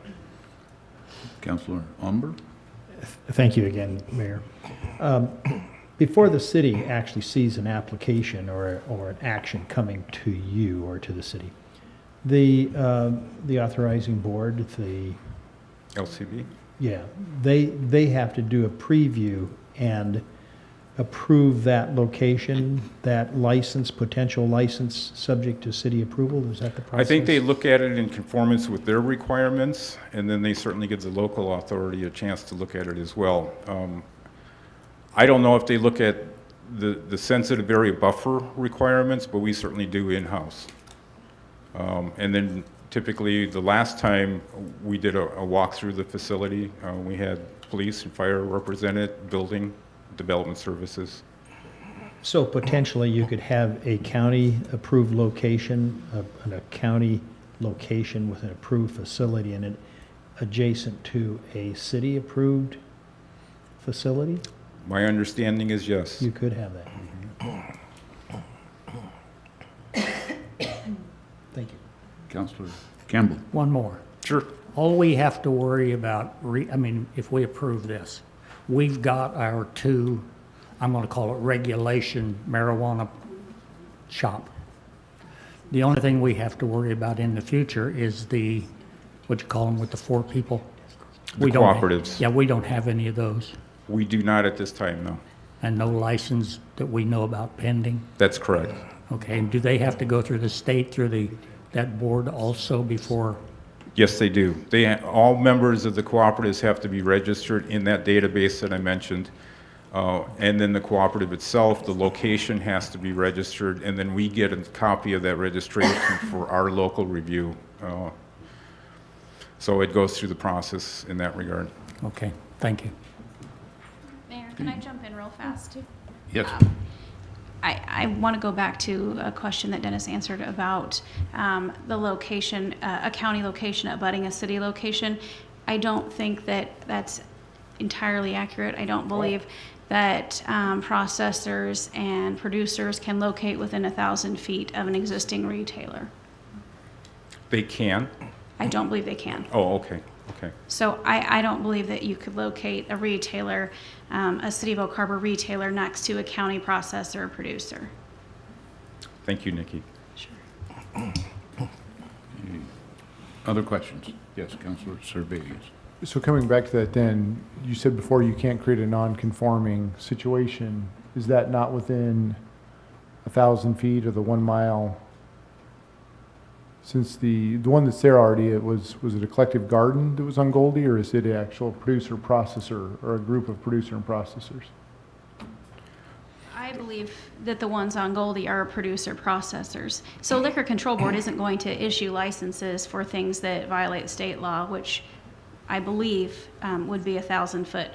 Councilor Umber. Thank you again, Mayor. Before the city actually sees an application or an action coming to you or to the city, the authorizing board, the LCB? Yeah, they have to do a preview and approve that location, that license, potential license, subject to city approval? Is that the process? I think they look at it in conformance with their requirements, and then they certainly give the local authority a chance to look at it as well. I don't know if they look at the sensitive area buffer requirements, but we certainly do in-house. And then typically, the last time we did a walk through the facility, we had police and fire represented, building, development services. So potentially you could have a county-approved location, a county location with an approved facility in it adjacent to a city-approved facility? My understanding is yes. You could have that. Thank you. Councilor Campbell. One more. Sure. All we have to worry about, if we approve this, we've got our two, I'm going to call it regulation marijuana shop. The only thing we have to worry about in the future is the, what you call them with the 4 people? The cooperatives. Yeah, we don't have any of those. We do not at this time, no. And no license that we know about pending? That's correct. Okay, and do they have to go through the state, through that board also before? Yes, they do. All members of the cooperatives have to be registered in that database that I mentioned. And then the cooperative itself, the location has to be registered, and then we get a copy of that registration for our local review. So it goes through the process in that regard. Okay, thank you. Mayor, can I jump in real fast too? Yes. I want to go back to a question that Dennis answered about the location, a county location abutting a city location. I don't think that that's entirely accurate. I don't believe that processors and producers can locate within 1,000 feet of an existing retailer. They can? I don't believe they can. Oh, okay, okay. So I don't believe that you could locate a retailer, a City of Oak Harbor retailer next to a county processor or producer. Thank you, Nikki. Sure. Other questions? Yes, Councilor Surveys. So coming back to that then, you said before you can't create a non-conforming situation. Is that not within 1,000 feet or the 1 mile? Since the one that's there already, was it a collective garden that was on Goldie, or is it an actual producer-processor or a group of producer and processors? I believe that the ones on Goldie are producer processors. So Liquor Control Board isn't going to issue licenses for things that violate state law, which I believe would be 1,000 foot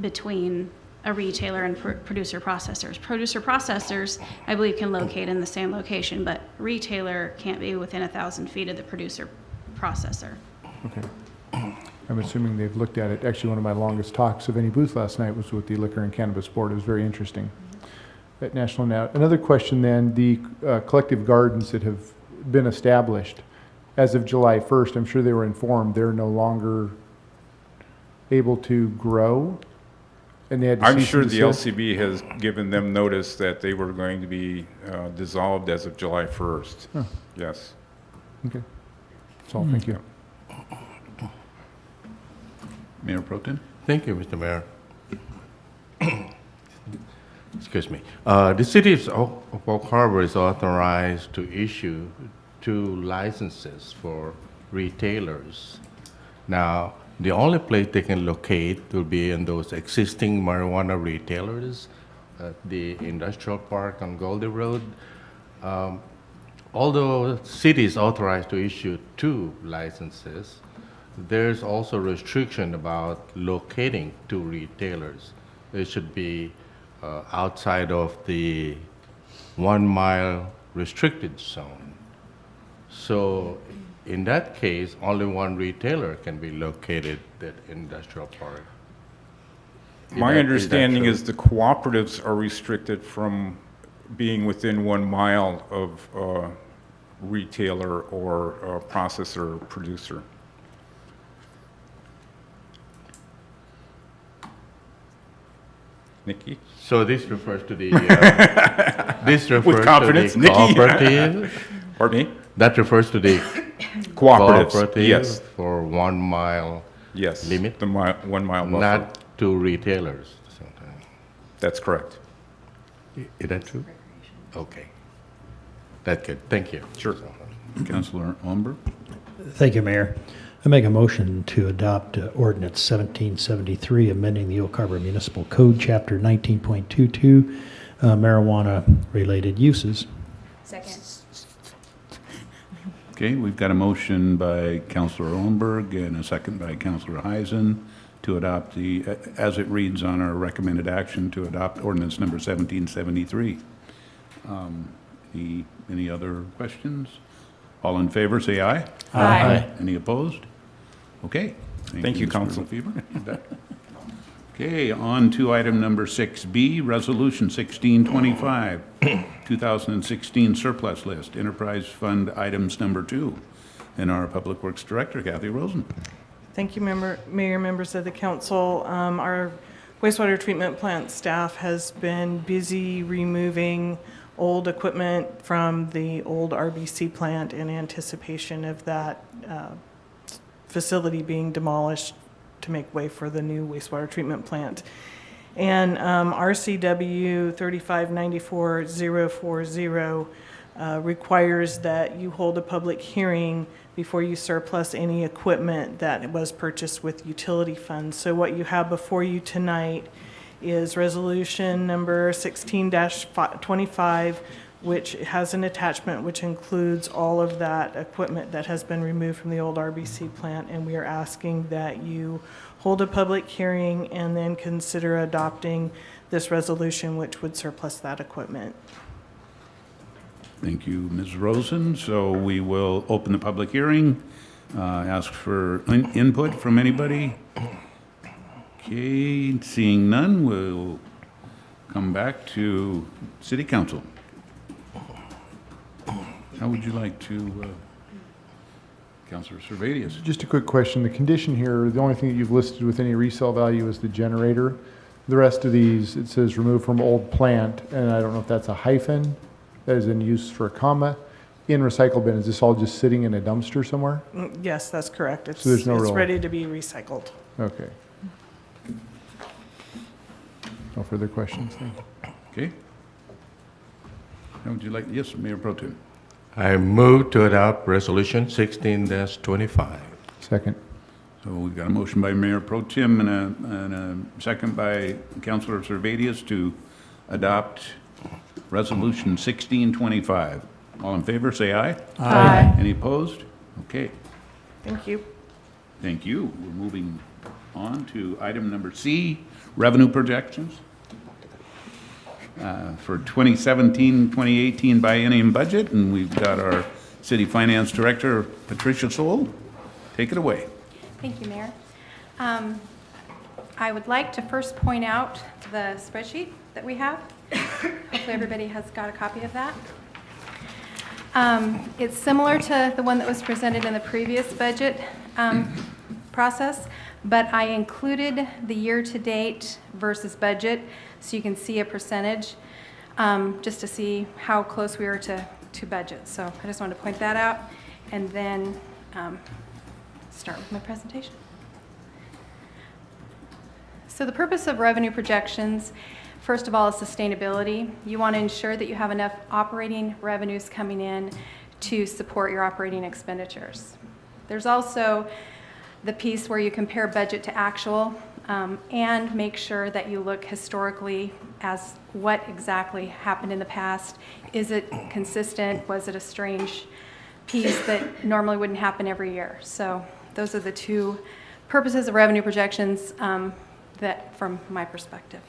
between a retailer and producer processors. Producer processors, I believe, can locate in the same location, but retailer can't be within 1,000 feet of the producer processor. Okay. I'm assuming they've looked at it. Actually, one of my longest talks of any booth last night was with the Liquor and Cannabis Board. It was very interesting at National Now. Another question then, the collective gardens that have been established as of July 1st, I'm sure they were informed they're no longer able to grow. And they had to I'm cease sure and the desist? LCB has given them notice that they were going to be dissolved as of July 1st. Huh. Yes. Okay. That's all. Thank you. Mayor Pro Tem? Thank you, Mr. Mayor. Excuse me. The city of Oak Harbor is authorized to issue 2 licenses for retailers. Now, the only place they can locate will be in those existing marijuana retailers at the industrial park on Goldie Road. Although the city is authorized to issue 2 licenses, there's also restriction about locating 2 retailers. It should be outside of the 1 mile restricted zone. So in that case, only 1 retailer can be located at industrial park. My understanding is the cooperatives are restricted from being within 1 mile of a retailer or a processor or producer. Nikki? So this refers to the, this refers With confidence, to the Nikki? cooperative? Pardon me? That refers to the Cooperatives, cooperative yes. for 1 mile Yes. limit? The 1 mile buffer. Not to retailers. That's correct. Is that true? Okay. That's good. Thank you. Sure. Councilor Olmberg? Thank you, Mayor. I make a motion to adopt Ordinance 1773, amending the Oak Harbor Municipal Code, Chapter 19.22, marijuana-related uses. Second. Okay, we've got a motion by Councilor Olmberg and a second by Councilor Heisen to adopt as it reads on our recommended action, to adopt ordinance number 1773. Any other questions? All in favor, say aye. Aye. Any opposed? Okay. Thank you, Mr. Council. Lefevre. You bet. Okay, on to item number 6B, Resolution 1625, 2016 surplus list, Enterprise Fund items number 2. And our Public Works Director, Kathy Rosen. Thank you, Mayor, members of the council. Our wastewater treatment plant staff has been busy removing old equipment from the old RBC plant in anticipation of that facility being demolished to make way for the new wastewater treatment plant. And RCW 3594040 requires that you hold a public hearing before you surplus any equipment that was purchased with utility funds. So what you have before you tonight is resolution number 16-25, which has an attachment which includes all of that equipment that has been removed from the old RBC plant, and we are asking that you hold a public hearing and then consider adopting this resolution, which would surplus that equipment. Thank you, Ms. Rosen. So we will open the public hearing, ask for input from anybody. Okay, seeing none, we'll come back to City Council. How would you like to, Councilor Servadius? Just a quick question. The condition here, the only thing that you've listed with any resale value is the generator. The rest of these, it says remove from old plant, and I don't know if that's a hyphen that is in use for a comma. In recycle bin, is this all just sitting in a dumpster somewhere? Yes, that's correct. So there's no it's real- ready to be recycled. Okay. No further questions. Thank you. Okay. How would you like, yes, Mayor Pro Tem. I move to adopt Resolution 16-25. Second. So we've got a motion by Mayor Pro Tem and a second by Councilor Servadius to adopt Resolution 1625. All in favor, say aye. Aye. Any opposed? Okay, Thank you. thank you. We're moving on to item number C, revenue projections. For 2017-2018 biennium budget, and we've got our City Finance Director, Patricia Soul. Take it away. Thank you, Mayor. I would like to first point out the spreadsheet that we have. Hopefully everybody has got a copy of that. It's similar to the one that was presented in the previous budget process, but I included the year-to-date versus budget, so you can see a percentage, just to see how close we are to budget. So I just wanted to point that out, and then start with my presentation. So the purpose of revenue projections, first of all, is sustainability. You want to ensure that you have enough operating revenues coming in to support your operating expenditures. There's also the piece where you compare budget to actual, and make sure that you look historically as what exactly happened in the past. Is it consistent? Was it a strange piece that normally wouldn't happen every year? So those are the two purposes of revenue projections that from my perspective.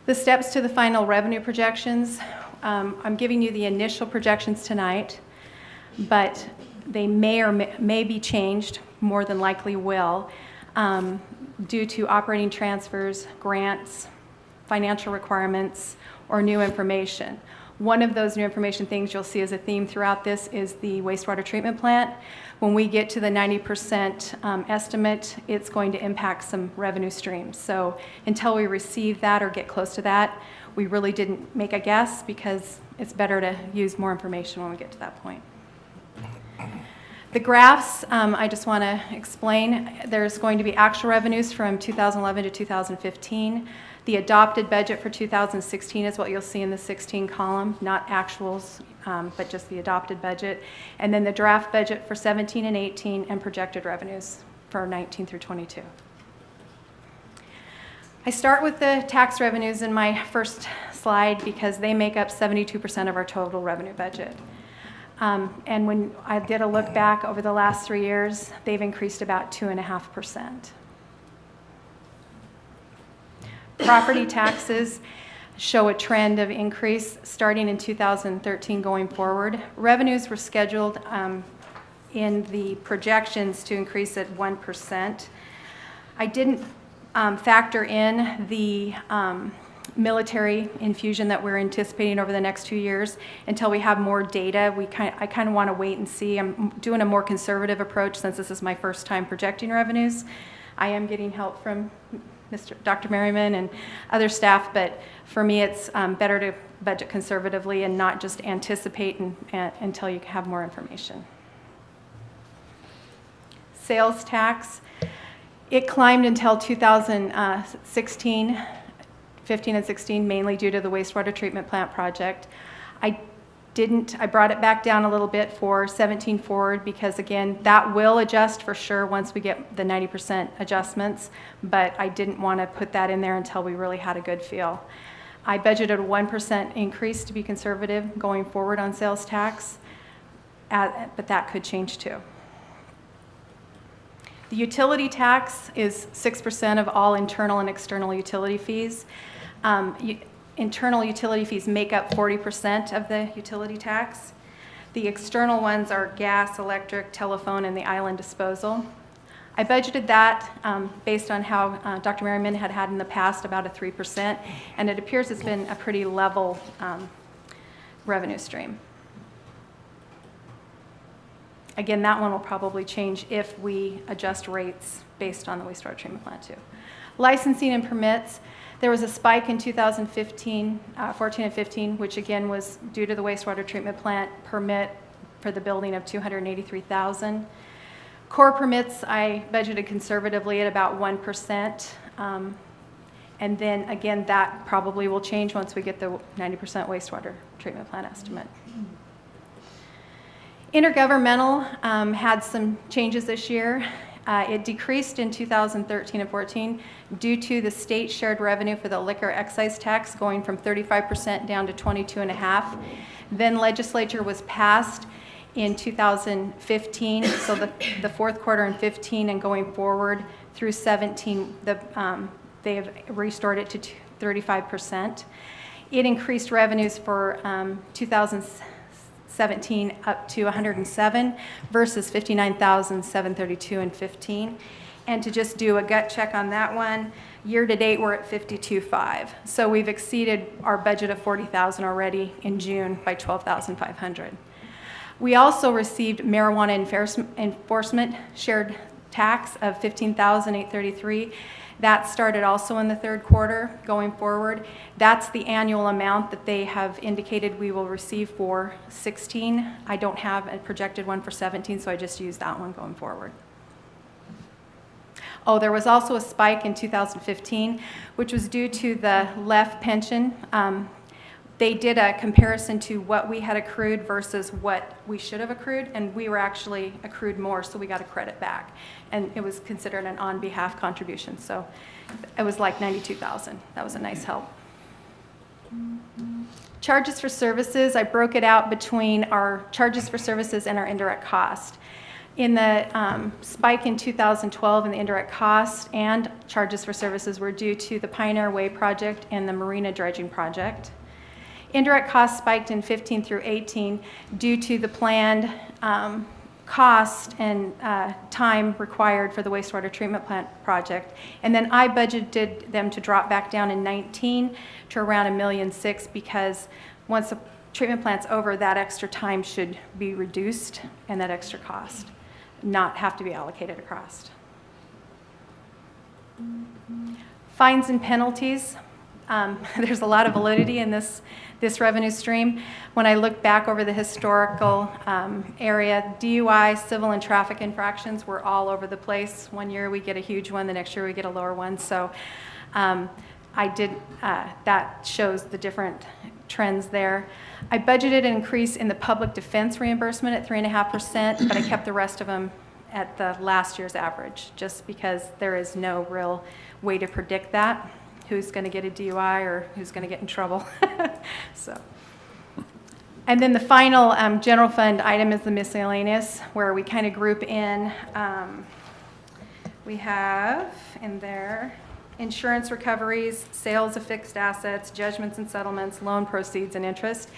The steps to the final revenue projections, I'm giving you the initial projections tonight, but they may or may be changed, more than likely will, due to operating transfers, grants, financial requirements, or new information. One of those new information things you'll see as a theme throughout this is the wastewater treatment plant. When we get to the 90% estimate, it's going to impact some revenue streams. So until we receive that or get close to that, we really didn't make a guess, because it's better to use more information when we get to that point. The graphs, I just want to explain. There's going to be actual revenues from 2011 to 2015. The adopted budget for 2016 is what you'll see in the 16 column, not actuals, but just the adopted budget. And then the draft budget for 17 and 18, and projected revenues for 19 through 22. I start with the tax revenues in my first slide because they make up 72% of our total revenue budget. And when I did a look back over the last 3 years, they've increased about 2.5%. Property taxes show a trend of increase starting in 2013 going forward. Revenues were scheduled in the projections to increase at 1%. I didn't factor in the military infusion that we're anticipating over the next 2 years until we have more data. I kind of want to wait and see. I'm doing a more conservative approach since this is my first time projecting revenues. I am getting help from Dr. Merriman and other staff, but for me it's better to budget conservatively and not just anticipate until you have more information. Sales tax, it climbed until 2016, 15 and 16, mainly due to the wastewater treatment plant project. I brought it back down a little bit for 17 forward because again, that will adjust for sure once we get the 90% adjustments, but I didn't want to put that in there until we really had a good feel. I budgeted a 1% increase to be conservative going forward on sales tax, but that could change too. The utility tax is 6% of all internal and external utility fees. Internal utility fees make up 40% of the utility tax. The external ones are gas, electric, telephone, and the island disposal. I budgeted that based on how Dr. Merriman had in the past, about a 3%, and it appears it's been a pretty level revenue stream. Again, that one will probably change if we adjust rates based on the wastewater treatment plant too. Licensing and permits, there was a spike in 2015, 14 and 15, which again was due to the wastewater treatment plant permit for the building of $283,000. Core permits, I budgeted conservatively at about 1%. And then again, that probably will change once we get the 90% wastewater treatment plant estimate. Intergovernmental had some changes this year. It decreased in 2013 and 14 due to the state shared revenue for the liquor excise tax going from 35% down to 22.5%. Then legislature was passed in 2015, so the fourth quarter in 15 and going forward through 17, they have restored it to 35%. It increased revenues for 2017 up to 107 versus 59,732 in 15. And to just do a gut check on that one, year to date we're at 52.5. So we've exceeded our budget of 40,000 already in June by 12,500. We also received marijuana enforcement shared tax of 15,833. That started also in the third quarter going forward. That's the annual amount that they have indicated we will receive for 16. I don't have a projected one for 17, so I just used that one going forward. Oh, there was also a spike in 2015, which was due to the LEF pension. They did a comparison to what we had accrued versus what we should have accrued, and we were actually accrued more, so we got a credit back. And it was considered an on-behalf contribution, so it was like 92,000. That was a nice help. Charges for services, I broke it out between our charges for services and our indirect cost. In the spike in 2012 in the indirect cost and charges for services were due to the Pioneer Way project and the Marina dredging project. Indirect costs spiked in 15 through 18 due to the planned cost and time required for the wastewater treatment plant project. And then I budgeted them to drop back down in 19 to around $1.6 million because once the treatment plant's over, that extra time should be reduced and that extra cost not have to be allocated across. Fines and penalties. There's a lot of validity in this revenue stream. When I look back over the historical area, DUI, civil and traffic infractions were all over the place. One year we get a huge one, the next year we get a lower one. So that shows the different trends there. I budgeted an increase in the public defense reimbursement at 3.5%, but I kept the rest of them at the last year's average, just because there is no real way to predict that. Who's going to get a DUI or who's going to get in trouble. So, and then the final general fund item is the miscellaneous, where we kind of group in, we have in there insurance recoveries, sales of fixed assets, judgments and settlements, loan proceeds, and interest.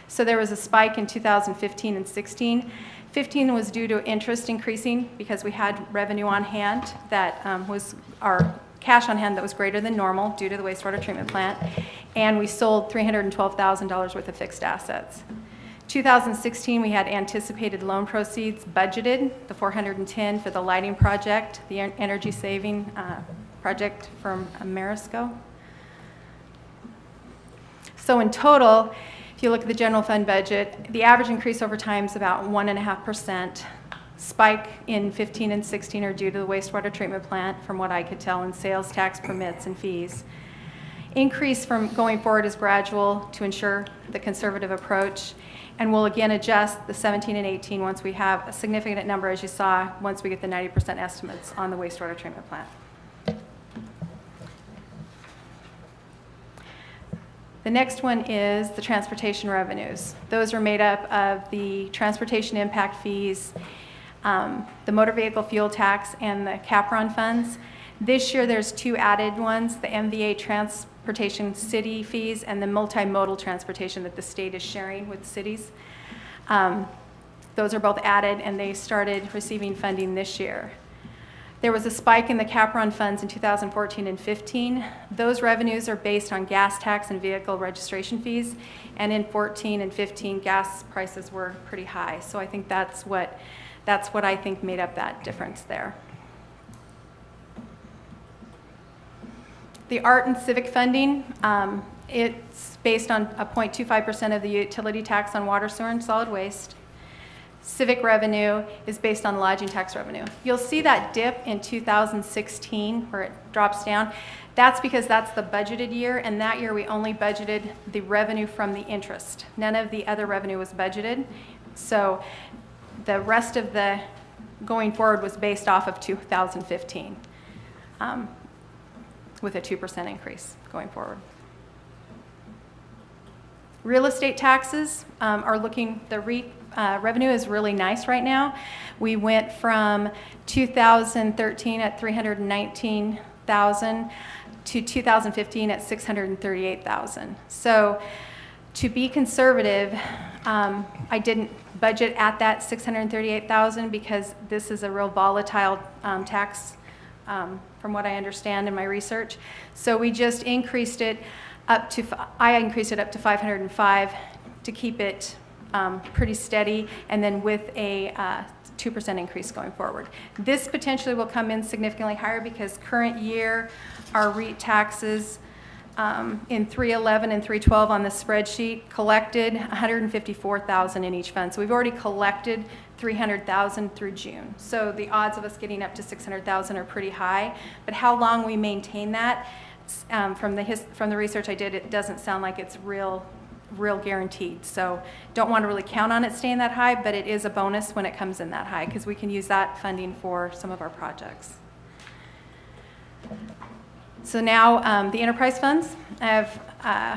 So there was a spike in 2015 and 16. 15 was due to interest increasing because we had revenue on hand that was our cash on hand that was greater than normal due to the wastewater treatment plant, and we sold $312,000 worth of fixed assets. 2016, we had anticipated loan proceeds budgeted, the $410 for the lighting project, the energy saving project from Amerisco. So in total, if you look at the general fund budget, the average increase over time is about 1.5%. spike in 15 and 16 are due to the wastewater treatment plant, from what I could tell, in sales tax permits and fees. Increase from going forward is gradual to ensure the conservative approach, and we'll again adjust the 17 and 18 once we have a significant number, as you saw, once we get the 90% estimates on the wastewater treatment plant. The next one is the transportation revenues. Those are made up of the transportation impact fees, the motor vehicle fuel tax, and the CAPRON funds. This year there's two added ones, the MVA transportation city fees and the multimodal transportation that the state is sharing with cities. Those are both added, and they started receiving funding this year. There was a spike in the CAPRON funds in 2014 and 15. Those revenues are based on gas tax and vehicle registration fees, and in 14 and 15 gas prices were pretty high. So I think that's what I think made up that difference there. The art and civic funding, it's based on a 0.25% of the utility tax on water, sewer, and solid waste. Civic revenue is based on lodging tax revenue. You'll see that dip in 2016 where it drops down. That's because that's the budgeted year, and that year we only budgeted the revenue from the interest. None of the other revenue was budgeted. So the rest of the going forward was based off of 2015 with a 2% increase going forward. Real estate taxes are looking, the revenue is really nice right now. We went from 2013 at 319,000 to 2015 at 638,000. So to be conservative, I didn't budget at that 638,000 because this is a real volatile tax from what I understand in my research. So we just increased it up to, I increased it up to 505 to keep it pretty steady, and then with a 2% increase going forward. This potentially will come in significantly higher because current year our REIT taxes in 311 and 312 on the spreadsheet collected 154,000 in each fund. So we've already collected 300,000 through June. So the odds of us getting up to 600,000 are pretty high. But how long we maintain that, from the research I did, it doesn't sound like it's real guaranteed. So don't want to really count on it staying that high, but it is a bonus when it comes in that high because we can use that funding for some of our projects. So now the enterprise funds. I have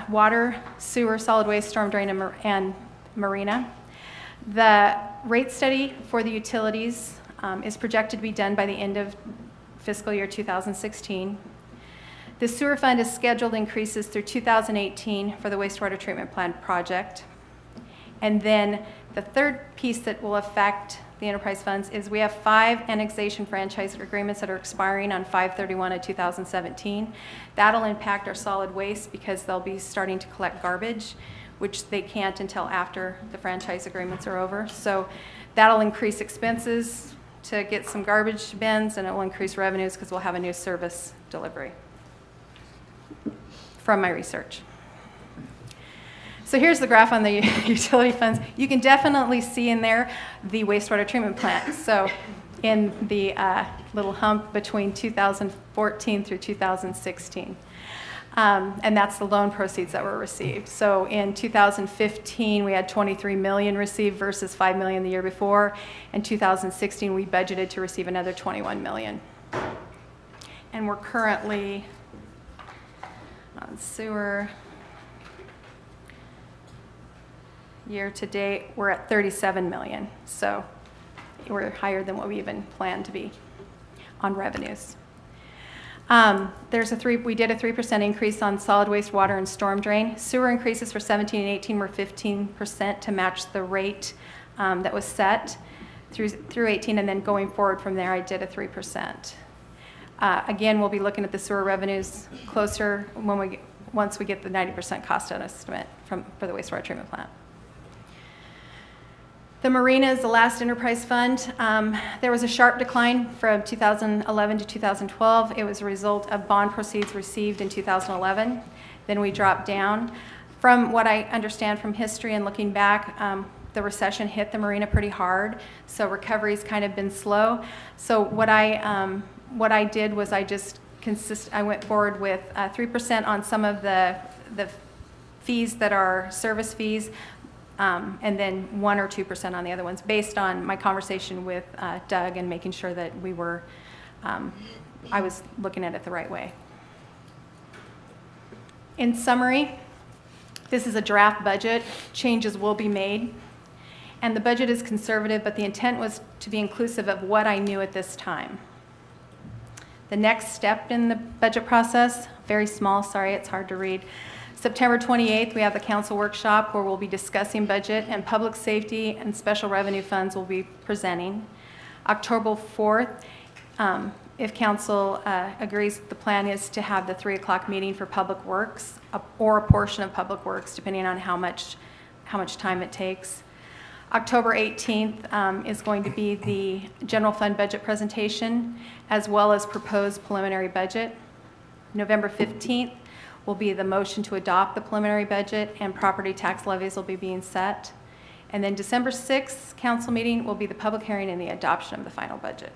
water, sewer, solid waste, storm drain, and marina. The rate study for the utilities is projected to be done by the end of fiscal year 2016. The sewer fund is scheduled increases through 2018 for the wastewater treatment plant project. And then the third piece that will affect the enterprise funds is we have 5 annexation franchise agreements that are expiring on 5/31 of 2017. That'll impact our solid waste because they'll be starting to collect garbage, which they can't until after the franchise agreements are over. So that'll increase expenses to get some garbage bins, and it will increase revenues because we'll have a new service delivery from my research. So here's the graph on the utility funds. You can definitely see in there the wastewater treatment plant. So in the little hump between 2014 through 2016. And that's the loan proceeds that were received. So in 2015, we had 23 million received versus 5 million the year before. In 2016, we budgeted to receive another 21 million. And we're currently on sewer. Year to date, we're at 37 million. So we're higher than what we even planned to be on revenues. We did a 3% increase on solid waste, water, and storm drain. Sewer increases for 17 and 18 were 15% to match the rate that was set through 18, and then going forward from there, I did a 3%. Again, we'll be looking at the sewer revenues closer once we get the 90% cost estimate for the wastewater treatment plant. The marina is the last enterprise fund. There was a sharp decline from 2011 to 2012. It was a result of bond proceeds received in 2011. Then we dropped down. From what I understand from history and looking back, The recession hit the marina pretty hard, so recovery's kind of been slow. So what I did was I went forward with 3% on some of the fees that are service fees, and then 1 or 2% on the other ones, based on my conversation with Doug and making sure that we were, I was looking at it the right way. In summary, this is a draft budget. Changes will be made. And the budget is conservative, but the intent was to be inclusive of what I knew at this time. The next step in the budget process, very small, sorry, it's hard to read. September 28th, we have the council workshop where we'll be discussing budget, and public safety and special revenue funds will be presenting. October 4th, if council agrees, the plan is to have the 3 o'clock meeting for public works, or a portion of public works, depending on how much time it takes. October 18th is going to be the general fund budget presentation, as well as proposed preliminary budget. November 15th will be the motion to adopt the preliminary budget, and property tax levies will be being set. And then December 6th council meeting will be the public hearing and the adoption of the final budget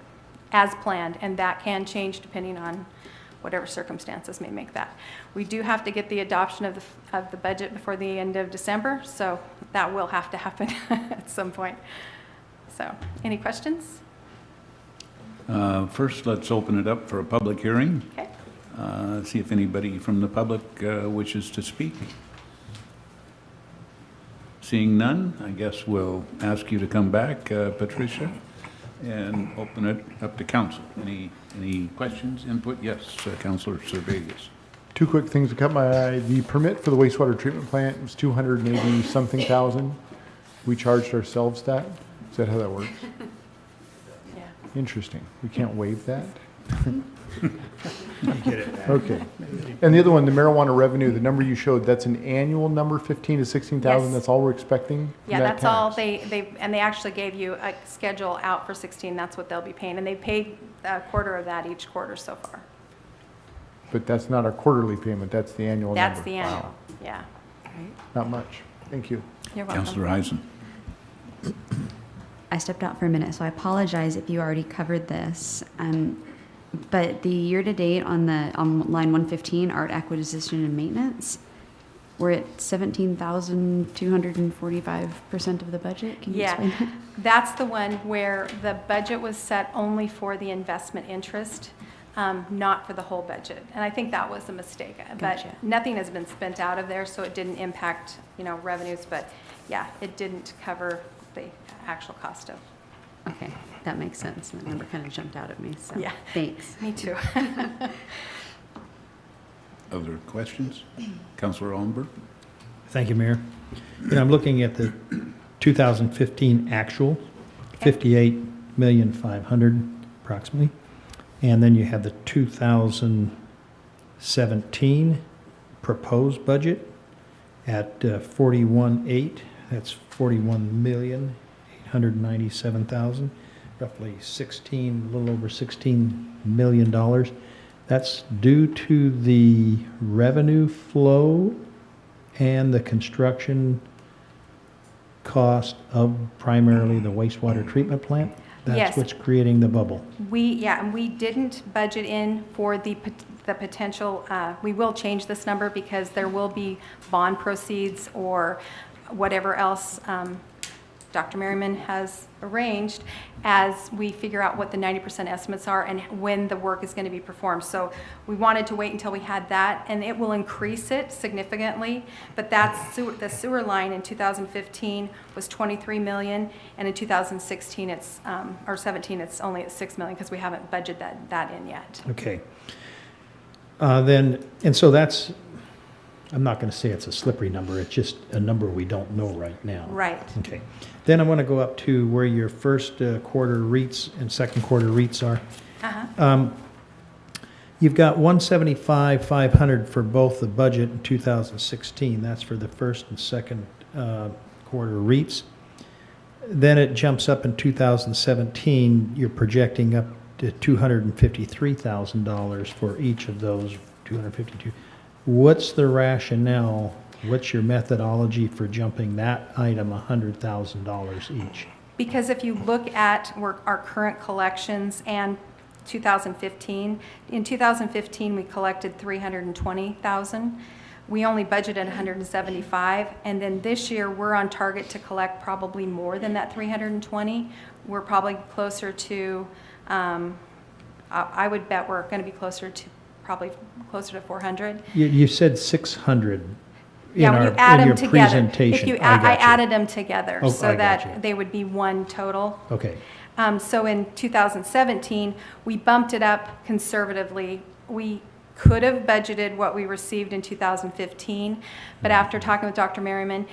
as planned, and that can change depending on whatever circumstances may make that. We do have to get the adoption of the budget before the end of December, so that will have to happen at some point. So, any questions? First, let's open it up for a public hearing. Okay. See if anybody from the public wishes to speak. Seeing none, I guess we'll ask you to come back, Patricia, and open it up to council. Any questions, input? Yes, Councilor Servegas. 2 quick things that caught my eye. The permit for the wastewater treatment plant was 280 something thousand. We charged ourselves that. Is that how that works? Yeah. Interesting. We can't waive that? You get it back. Okay. And the other one, the marijuana revenue, the number you showed, that's an annual number, 15 to 16,000. Yes. That's all we're expecting from Yeah, that that's all. tax? They actually gave you a schedule out for 16. That's what they'll be paying, and they paid a quarter of that each quarter so far. But that's not a quarterly payment. That's the annual number. That's the annual. Wow. Yeah. Not much. Thank you. You're welcome. Councilor Eisen. I stepped out for a minute, so I apologize if you already covered this. But the year-to-date on line 115, art acquisition and maintenance, we're at 17,245% of the budget. Can you explain that? That's the one where the budget was set only for the investment interest, not for the whole budget. And I think that was a mistake. Gotcha. But nothing has been spent out of there, so it didn't impact, revenues. But yeah, it didn't cover the actual cost of. Okay, that makes sense. That number kind of jumped out at me, so Yeah. thanks. Me too. Other questions? Councilor Allenberg? Thank you, Mayor. I'm looking at the 2015 actual, 58,500,000 approximately. And then you have the 2017 proposed budget at 41.8. That's 41,897,000, roughly a little over $16 million. That's due to the revenue flow and the construction cost of primarily the wastewater treatment plant. That's Yes. what's creating the bubble. And we didn't budget in for the potential, we will change this number because there will be bond proceeds or whatever else Dr. Merriman has arranged as we figure out what the 90% estimates are and when the work is going to be performed. So we wanted to wait until we had that, and it will increase it significantly. But that's the sewer line in 2015 was 23 million, and in 2016 or 17 it's only at 6 million because we haven't budgeted that in yet. Okay. So that's, I'm not going to say it's a slippery number, it's just a number we don't know right now. Right. Okay. Then I want to go up to where your first quarter REITs and second quarter REITs are. Uh-huh. You've got 175,500 for both the budget in 2016. That's for the first and second quarter REITs. Then it jumps up in 2017. You're projecting up to $253,000 for each of those 252. What's the rationale What's your methodology for jumping that item $100,000 each? Because if you look at our current collections and 2015, in 2015, we collected 320,000. We only budgeted 175, and then this year, we're on target to collect probably more than that 320. We're probably closer to, I would bet we're going to be probably closer to 400. You said 600 in Yeah, when you add in them your together. presentation. If you, I got I you. added them together Oh, so I got that you. they would be one total. Okay. So in 2017, we bumped it up conservatively. We could have budgeted what we received in 2015, but after talking with Dr. Merriman,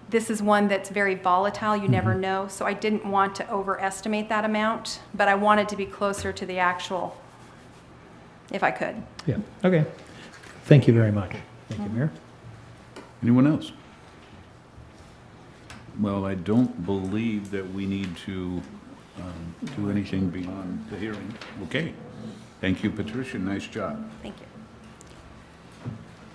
this is one that's very volatile. You never know. So I didn't want to overestimate that amount, but I wanted to be closer to the actual, if I could. Yeah, okay. Thank you very much. Thank you, Mayor. Anyone else? Well, I don't believe that we need to do anything beyond the hearing. Okay. Thank you, Patricia. Nice job. Thank you.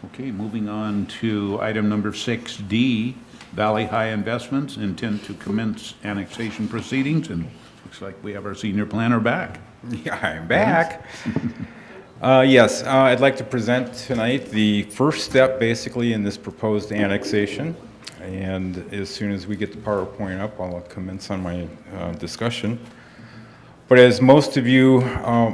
Okay, moving on to item number 6D, Valley High Investments, intent to commence annexation proceedings, and looks like we have our senior planner back. Yeah, I'm back. Yes, I'd like to present tonight the first step basically in this proposed annexation. And as soon as we get the PowerPoint up, I'll commence on my discussion. But as most of you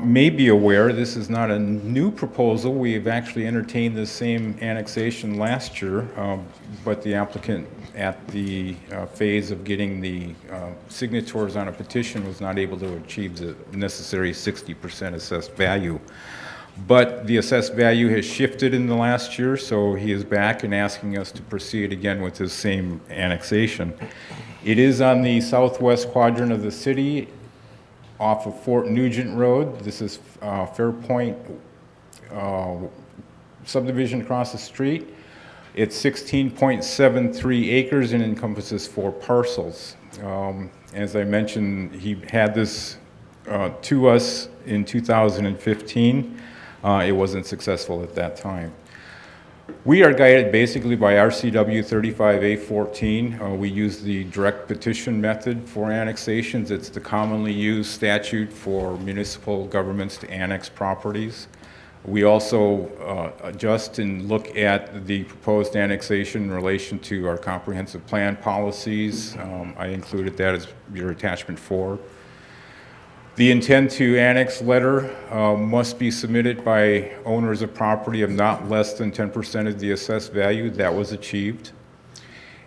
may be aware, this is not a new proposal. We've actually entertained the same annexation last year, but the applicant at the phase of getting the signatures on a petition was not able to achieve the necessary 60% assessed value. But the assessed value has shifted in the last year, so he is back and asking us to proceed again with this same annexation. It is on the southwest quadrant of the city, off of Fort Nugent Road. This is Fairpoint subdivision across the street. It's 16.73 acres and encompasses 4 parcels. As I mentioned, he had this to us in 2015. It wasn't successful at that time. We are guided basically by RCW 35A14. We use the direct petition method for annexations. It's the commonly used statute for municipal governments to annex properties. We also adjust and look at the proposed annexation in relation to our comprehensive plan policies. I included that as your attachment 4. The intent to annex letter must be submitted by owners of property of not less than 10% of the assessed value. That was achieved.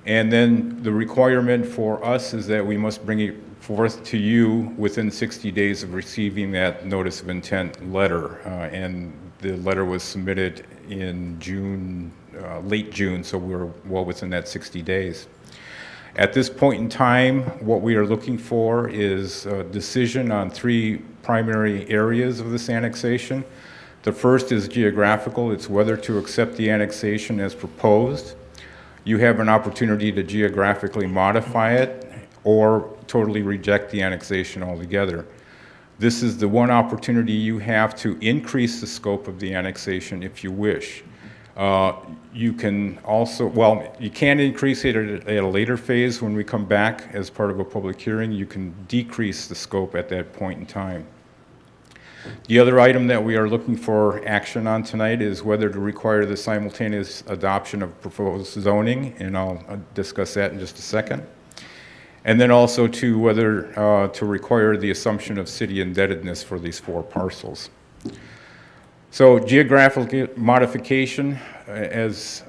And then the requirement for us is that we must bring it forth to you within 60 days of receiving that notice of intent letter. And the letter was submitted in June, late June, so we're well within that 60 days. At this point in time, what we are looking for is a decision on 3 primary areas of this annexation. The first is geographical. It's whether to accept the annexation as proposed. You have an opportunity to geographically modify it or totally reject the annexation altogether. This is the one opportunity you have to increase the scope of the annexation if you wish. You can also, well, you can increase it at a later phase when we come back as part of a public hearing. You can decrease the scope at that point in time. The other item that we are looking for action on tonight is whether to require the simultaneous adoption of proposed zoning, and I'll discuss that in just a second. And then also to whether to require the assumption of city indebtedness for these 4 parcels. So geographic modification, as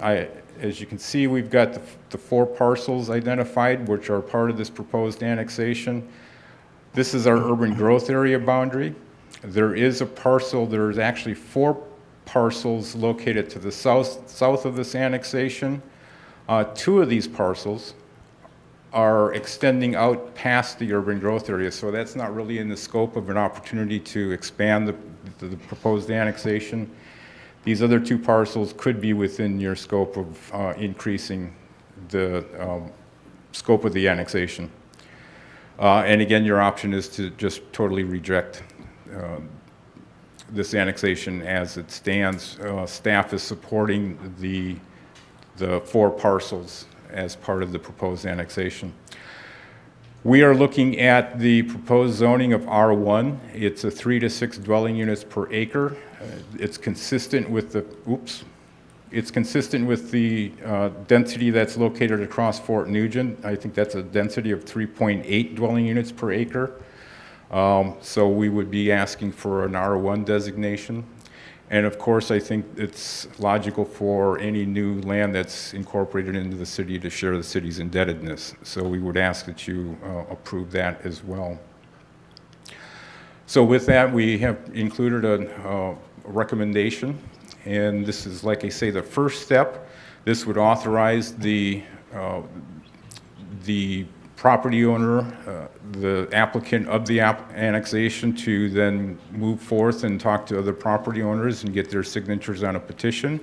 you can see, we've got the 4 parcels identified, which are part of this proposed annexation. This is our urban growth area boundary. There is a parcel, there's actually 4 parcels located to the south of this annexation. 2 of these parcels are extending out past the urban growth area, so that's not really in the scope of an opportunity to expand the proposed annexation. These other 2 parcels could be within your scope of increasing the scope of the annexation. And again, your option is to just totally reject this annexation as it stands. Staff is supporting the the 4 parcels as part of the proposed annexation. We are looking at the proposed zoning of R1. It's a 3 to 6 dwelling units per acre. It's consistent with the, it's consistent with the density that's located across Fort Nugent. I think that's a density of 3.8 dwelling units per acre. So we would be asking for an R1 designation. And of course, I think it's logical for any new land that's incorporated into the city to share the city's indebtedness. So we would ask that you approve that as well. So with that, we have included a recommendation. And this is, like I say, the first step. This would authorize the property owner, the applicant of the annexation, to then move forth and talk to other property owners and get their signatures on a petition.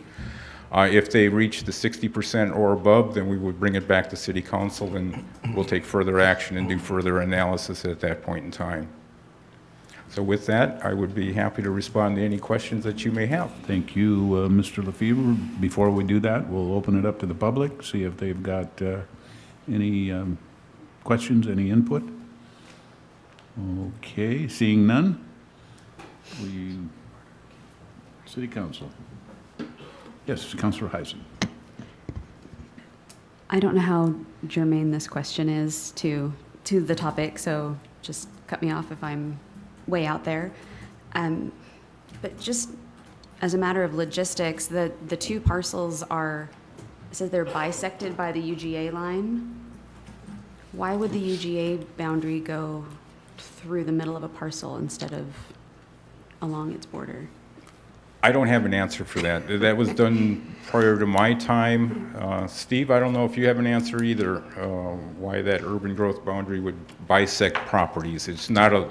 If they reach the 60% or above, then we would bring it back to City Council and we'll take further action and do further analysis at that point in time. So with that, I would be happy to respond to any questions that you may have. Thank you, Mr. Lefebvre. Before we do that, we'll open it up to the public, see if they've got any questions, any input? Okay, seeing none, City Council. Yes, Councilor Heisen. I don't know how germane this question is to the topic, so just cut me off if I'm way out there. But just as a matter of logistics, the 2 parcels are, it says they're bisected by the UGA line. Why would the UGA boundary go through the middle of a parcel instead of along its border? I don't have an answer for that. That was done prior to my time. Steve, I don't know if you have an answer either, why that urban growth boundary would bisect properties. It's not a...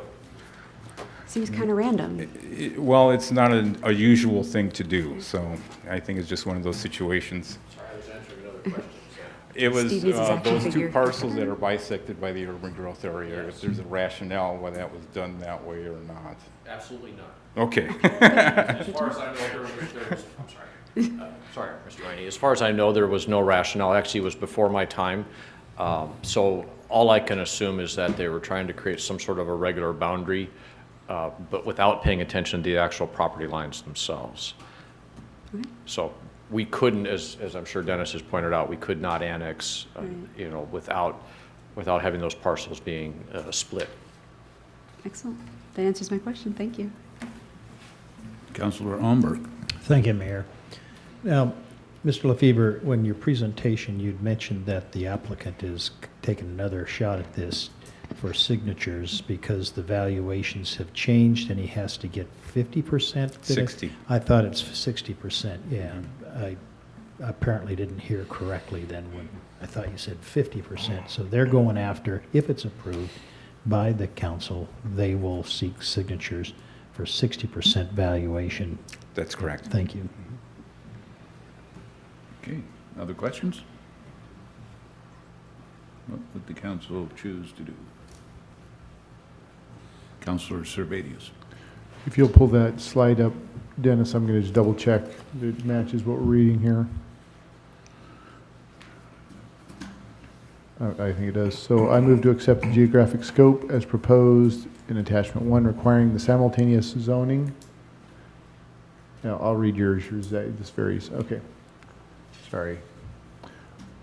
Seems kind of random. Well, it's not a usual thing to do, so I think it's just one of those situations. Sorry, I was answering another question. It was Steve needs his action those 2 figure. parcels that are bisected by the urban growth area. If there's a rationale why that was done that way or not. Absolutely not. Okay. As far as I know, there was, I'm sorry. Sorry, Mr. Rainey. As far as I know, there was no rationale. Actually, it was before my time. So all I can assume is that they were trying to create some sort of a regular boundary, but without paying attention to the actual property lines themselves. Okay. So we couldn't, as I'm sure Dennis has pointed out, we could not annex, you know, without having those parcels being split. Excellent. That answers my question. Thank you. Councilor Almberg. Thank you, Mayor. Now, Mr. Lefebvre, when your presentation, you'd mentioned that the applicant is taking another shot at this for signatures because the valuations have changed and he has to get 50%? 60. I thought it's 60%, yeah. I apparently didn't hear correctly then when I thought you said 50%. So they're going after, if it's approved by the council, they will seek signatures for 60% valuation. That's correct. Thank you. Okay, other questions? What would the council choose to do? Councilor Servadius. If you'll pull that slide up, Dennis, I'm going to just double check that it matches what we're reading here. I think it does. So I move to accept the geographic scope as proposed in attachment 1, requiring the simultaneous zoning. Now, I'll read yours. This varies. Okay. Sorry.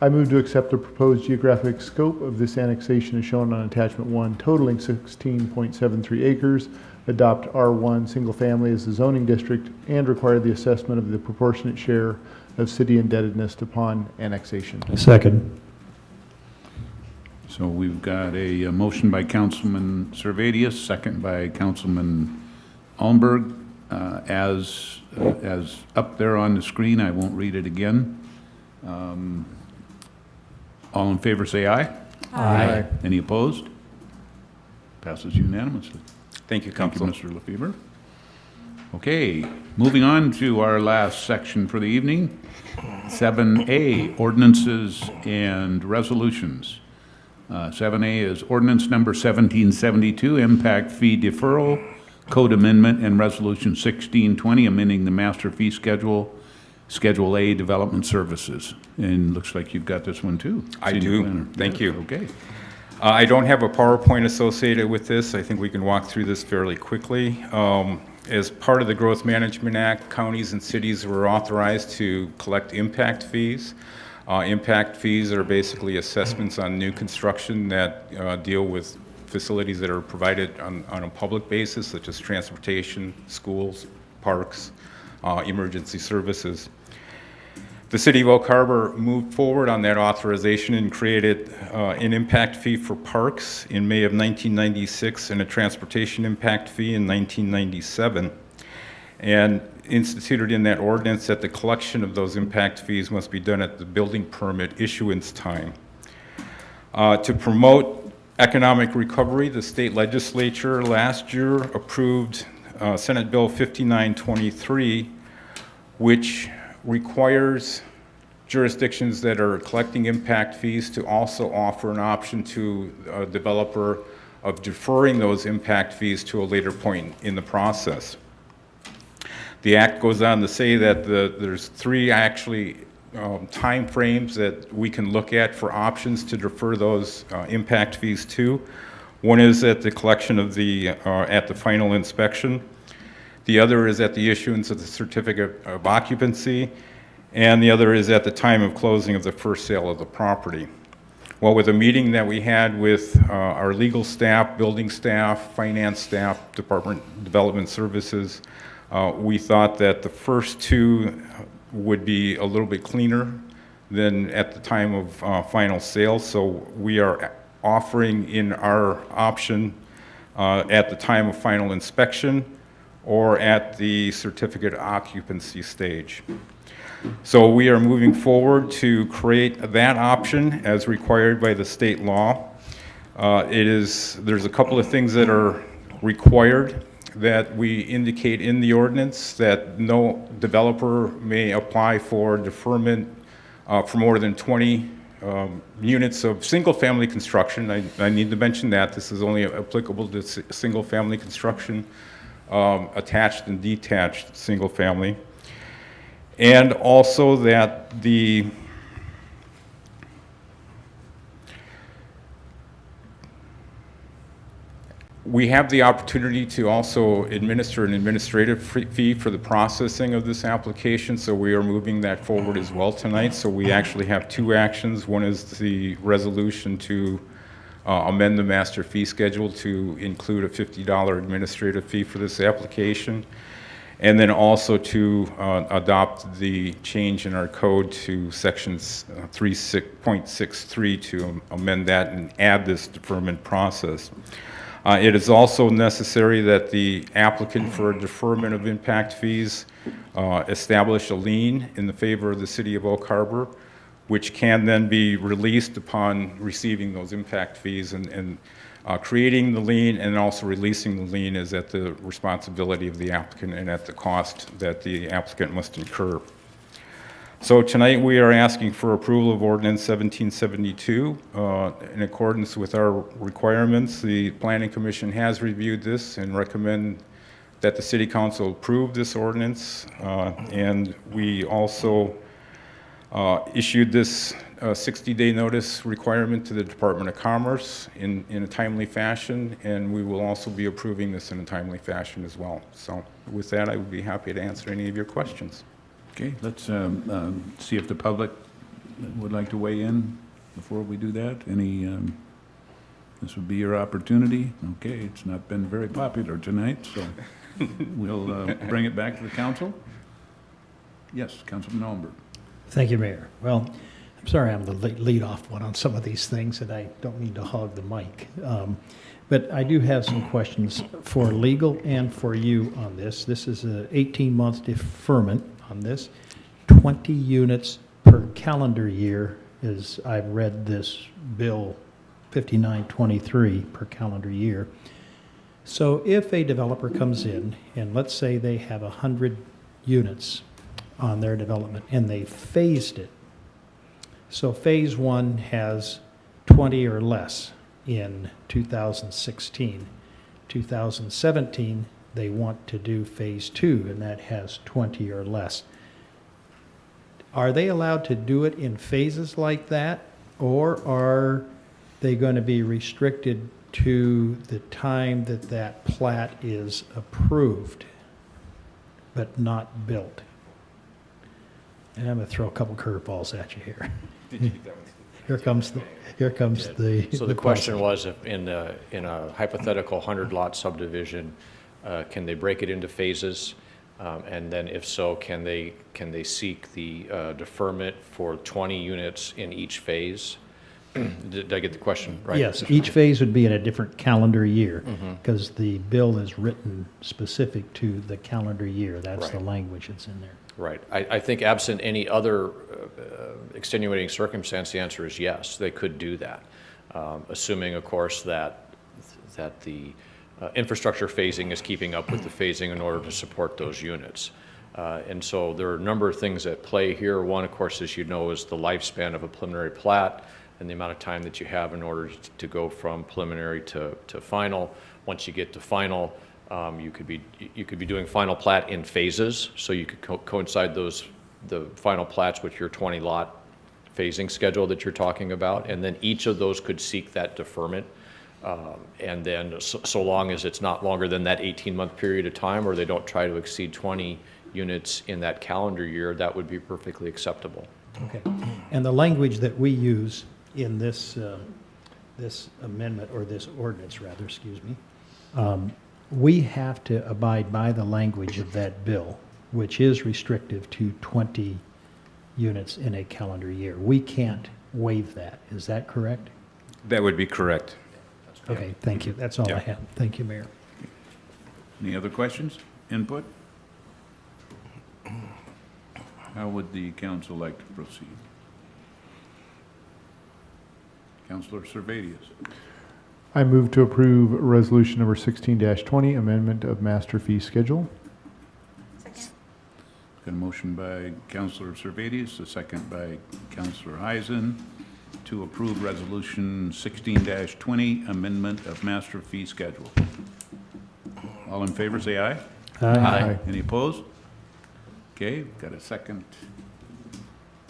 I move to accept the proposed geographic scope of this annexation as shown on attachment 1, totaling 16.73 acres, adopt R1 single family as the zoning district, and require the assessment of the proportionate share of city indebtedness upon annexation. Second. So we've got a motion by Councilman Servadius, second by Councilman Almberg. As up there on the screen, I won't read it again. All in favor say aye. Aye. Any opposed? Passes unanimously. Thank you, Council. Thank you, Mr. Lefebvre. Okay, moving on to our last section for the evening, 7A, ordinances and resolutions. 7A is ordinance number 1772, impact fee deferral, code amendment, and resolution 1620, amending the master fee schedule Schedule A Development Services. And looks like you've got this one too. I Senior do. planner. Thank Yeah, you. Okay. I don't have a PowerPoint associated with this. I think we can walk through this fairly quickly. As part of the Growth Management Act, counties and cities were authorized to collect impact fees. Impact fees are basically assessments on new construction that deal with facilities that are provided on a public basis, such as transportation, schools, parks, emergency services. The City of Oak Harbor moved forward on that authorization and created an impact fee for parks in May of 1996 and a transportation impact fee in 1997, and instituted in that ordinance that the collection of those impact fees must be done at the building permit issuance time. To promote economic recovery, the state legislature last year approved Senate Bill 5923, which requires jurisdictions that are collecting impact fees to also offer an option to a developer of deferring those impact fees to a later point in the process. The act goes on to say that there's three actually time frames that we can look at for options to defer those impact fees to. One is at the collection of at the final inspection. The other is at the issuance of the certificate of occupancy, and the other is at the time of closing of the first sale of the property. Well, with a meeting that we had with our legal staff, building staff, finance staff, Department of Development Services, we thought that the first two would be a little bit cleaner than at the time of final sale. So we are offering in our option at the time of final inspection or at the certificate of occupancy stage. So we are moving forward to create that option as required by the state law. There's a couple of things that are required that we indicate in the ordinance, that no developer may apply for deferment for more than 20 units of single-family construction. I need to mention that this is only applicable to single-family construction, attached and detached single-family. And also that we have the opportunity to also administer an administrative fee for the processing of this application, so we are moving that forward as well tonight. So we actually have two actions. One is the resolution to amend the master fee schedule to include a $50 administrative fee for this application, and then also to adopt the change in our code to sections 3.63 to amend that and add this deferment process. It is also necessary that the applicant for a deferment of impact fees establish a lien in the favor of the City of Oak Harbor, which can then be released upon receiving those impact fees, and creating the lien and also releasing the lien is at the responsibility of the applicant and at the cost that the applicant must incur. So tonight we are asking for approval of Ordinance 1772. In accordance with our requirements, the Planning Commission has reviewed this and recommend that the City Council approve this ordinance. And we also issued this 60-day notice requirement to the Department of Commerce in a timely fashion, and we will also be approving this in a timely fashion as well. So with that, I would be happy to answer any of your questions. Okay, let's see if the public would like to weigh in before we do that. This would be your opportunity. Okay, it's not been very popular tonight, so we'll bring it back to the council. Yes, Councilman Olmberg. Thank you, Mayor. Well, I'm sorry I'm the lead off one on some of these things, and I don't mean to hog the mic. But I do have some questions for legal and for you on this. This is an 18-month deferment on this. 20 units per calendar year is, I've read this bill 5923 per calendar year. So if a developer comes in and let's say they have 100 units on their development and they phased it. So phase one has 20 or less in 2016. 2017, they want to do phase two, and that has 20 or less. are they allowed to do it in phases like that? Or are they going to be restricted to the time that that plat is approved, but not built? And I'm going to throw a couple curveballs at you here. Here comes the So the question was, if in a hypothetical 100-lot subdivision, can they break it into phases? And then if so, can they seek the deferment for 20 units in each phase? Did I get the question right? Yes, each phase would be in a different calendar year, because the bill is written specific to the calendar year. That's the Right. language that's in there. Right. I think absent any other extenuating circumstance, the answer is yes, they could do that. Assuming, of course, that the infrastructure phasing is keeping up with the phasing in order to support those units. And so there are a number of things at play here. One, of course, as you know, is the lifespan of a preliminary plat and the amount of time that you have in order to go from preliminary to final. Once you get to final, you could be doing final plat in phases, so you could coincide the final plats with your 20-lot phasing schedule that you're talking about, and then each of those could seek that deferment. And then so long as it's not longer than that 18-month period of time, or they don't try to exceed 20 units in that calendar year, that would be perfectly acceptable. Okay. And the language that we use in this amendment, or this ordinance rather, excuse me, we have to abide by the language of that bill, which is restrictive to 20 units in a calendar year. We can't waive that. Is that correct? That would be correct. Okay, thank you. That's all I have. Thank you, Mayor. Any other questions, input? How would the council like to proceed? Councilor Servadius. I move to approve resolution number 16-20, amendment of master fee schedule. Got a motion by Councilor Servadius, a second by Councilor Heisen, to approve resolution 16-20, amendment of master fee schedule. All in favor, say aye. Aye. Any opposed? Okay, got a second.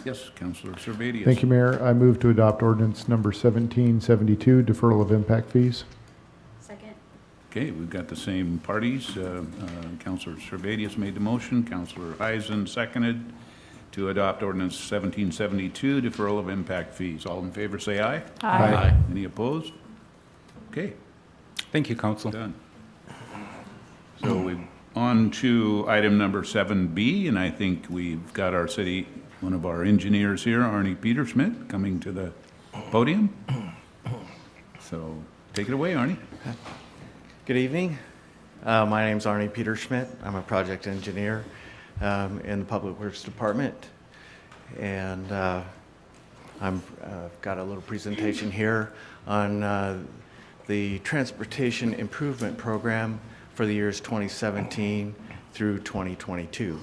Yes, Councilor Servadius. Thank you, Mayor. I move to adopt ordinance number 1772, deferral of impact fees. Second. Okay, we've got the same parties. Councilor Servadius made the motion. Councilor Heisen seconded to adopt ordinance 1772, deferral of impact fees. All in favor, say aye. Aye. Any opposed? Okay, Thank you, Council. done. So we're on to item number 7B, and I think we've got our city, one of our engineers here, Arnie Peterschmidt, coming to the podium. So take it away, Arnie. Good evening. My name's Arnie Peterschmidt. I'm a project engineer in the Public Works Department. And I've got a little presentation here on the Transportation Improvement Program for the years 2017 through 2022.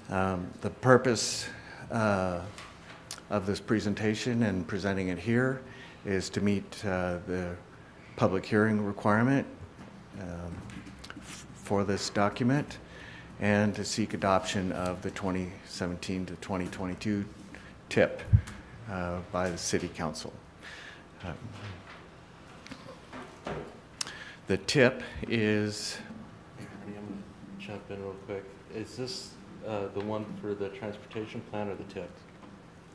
The purpose of this presentation and presenting it here is to meet the public hearing requirement for this document and to seek adoption of the 2017 to 2022 TIP by the City Council. The TIP is... I'm going to jump in real quick. Is this the one for the transportation plan or the TIP?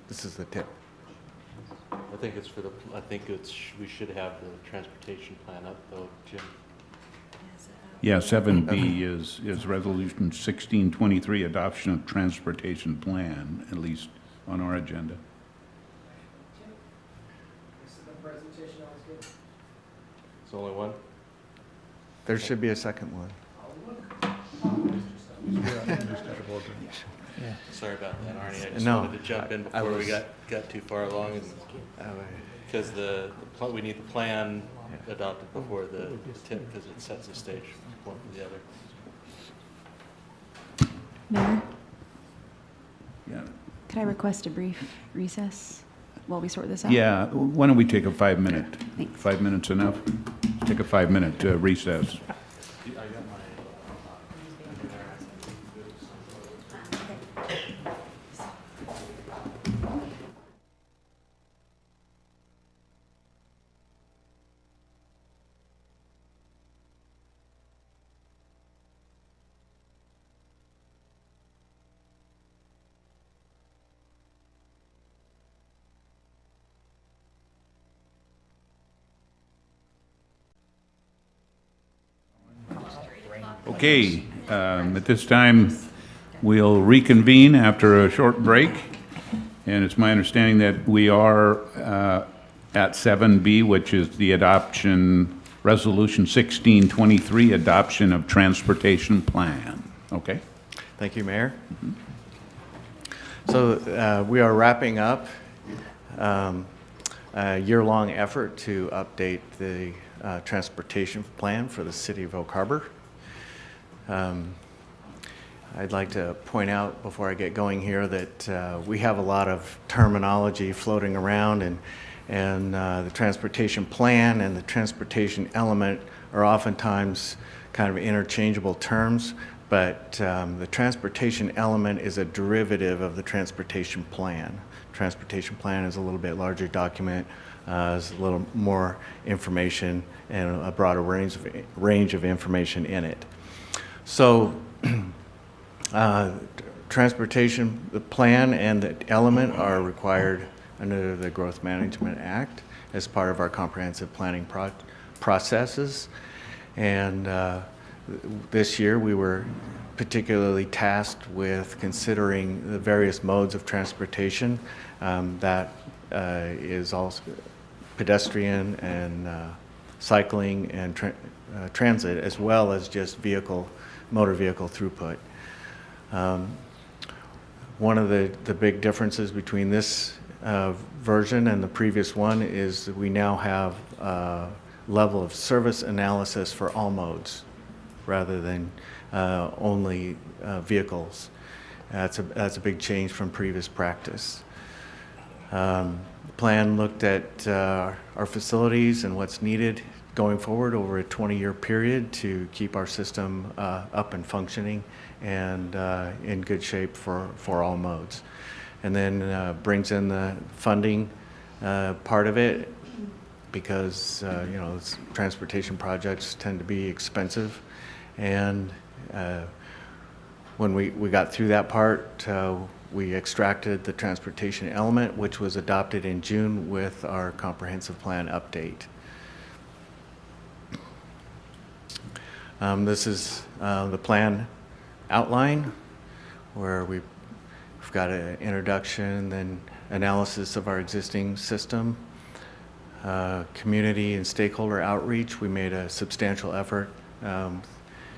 This is the TIP. I think it's for the, we should have the transportation plan up though, Jim. Yeah, 7B is resolution 1623, adoption of transportation plan, at least on our agenda. This is the presentation I was given. It's only one? There should be a second one. Sorry about that, Arnie. I just No, wanted to jump in I before we was- got too far along, because we need the plan adopted before the TIP, because it sets the stage from one to the other. Mayor, Yeah. could I request a brief recess while we sort this out? Yeah, why don't we take a 5-minute? Thanks. 5 minutes enough? Let's take a 5-minute recess. I got my Okay, at this time, we'll reconvene after a short break. And it's my understanding that we are at 7B, which is the adoption, Resolution 1623, adoption of transportation plan. Okay? Thank you, Mayor. So we are wrapping up a year-long effort to update the transportation plan for the city of Oak Harbor. I'd like to point out before I get going here that we have a lot of terminology floating around, and the transportation plan and the transportation element are oftentimes kind of interchangeable terms, but the transportation element is a derivative of the transportation plan. Transportation plan is a little bit larger document, has a little more information and a broader range of information in it. So transportation, the plan and the element are required under the Growth Management Act as part of our comprehensive planning processes. And this year we were particularly tasked with considering the various modes of transportation that is also pedestrian and cycling and transit, as well as just motor vehicle throughput. One of the big differences between this version and the previous one is that we now have a level of service analysis for all modes rather than only vehicles. That's a big change from previous practice. The plan looked at our facilities and what's needed going forward over a 20-year period to keep our system up and functioning and in good shape for all modes. And then brings in the funding part of it because transportation projects tend to be expensive. And when we got through that part, we extracted the transportation element, which was adopted in June with our comprehensive plan update. This is the plan outline, where we've got an introduction, then analysis of our existing system, community and stakeholder outreach. We made a substantial effort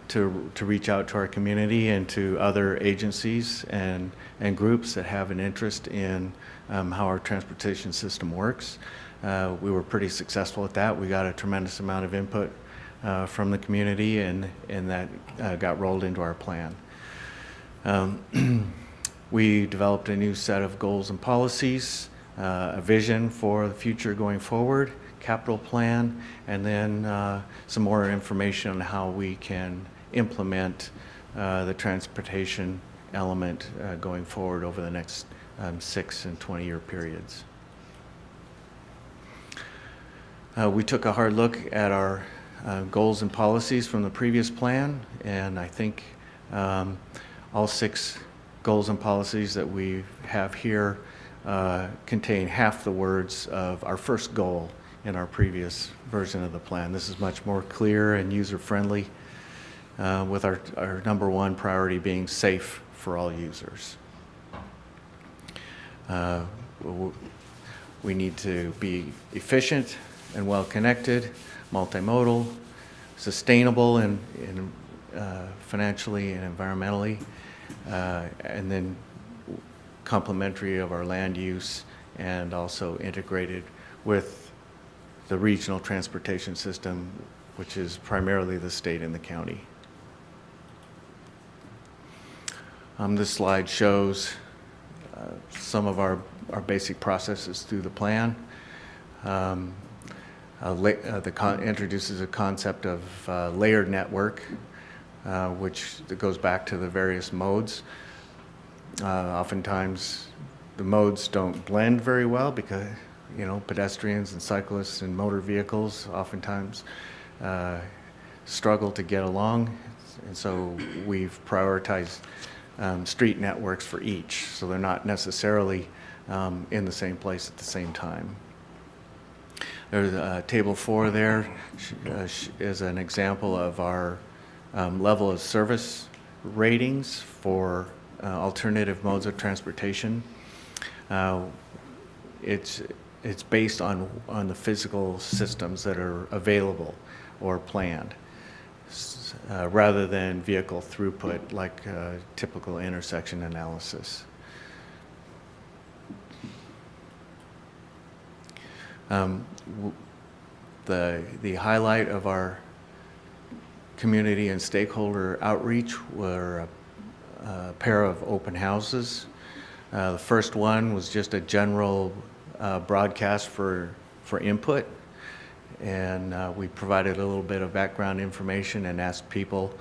to reach out to our community and to other agencies and groups that have an interest in how our transportation system works. We were pretty successful at that. We got a tremendous amount of input from the community, and that got rolled into our plan. We developed a new set of goals and policies, a vision for the future going forward, capital plan, and then some more information on how we can implement the transportation element going forward over the next 6 and 20-year periods. We took a hard look at our goals and policies from the previous plan, and I think all 6 goals and policies that we have here contain half the words of our first goal in our previous version of the plan. This is much more clear and user-friendly, with our number 1 priority being safe for all users. We need to be efficient and well-connected, multimodal, sustainable and financially and environmentally, and then complementary of our land use, and also integrated with the regional transportation system, which is primarily the state and the county. This slide shows some of our basic processes through the plan. Introduces a concept of layered network, which goes back to the various modes. Oftentimes, the modes don't blend very well because, pedestrians and cyclists and motor vehicles oftentimes struggle to get along. And so we've prioritized street networks for each, so they're not necessarily in the same place at the same time. There's table 4 there is an example of our level of service ratings for alternative modes of transportation. It's based on the physical systems that are available or planned, rather than vehicle throughput like typical intersection analysis. The highlight of our community and stakeholder outreach were a pair of open houses. The first one was just a general broadcast for input, and we provided a little bit of background information and asked people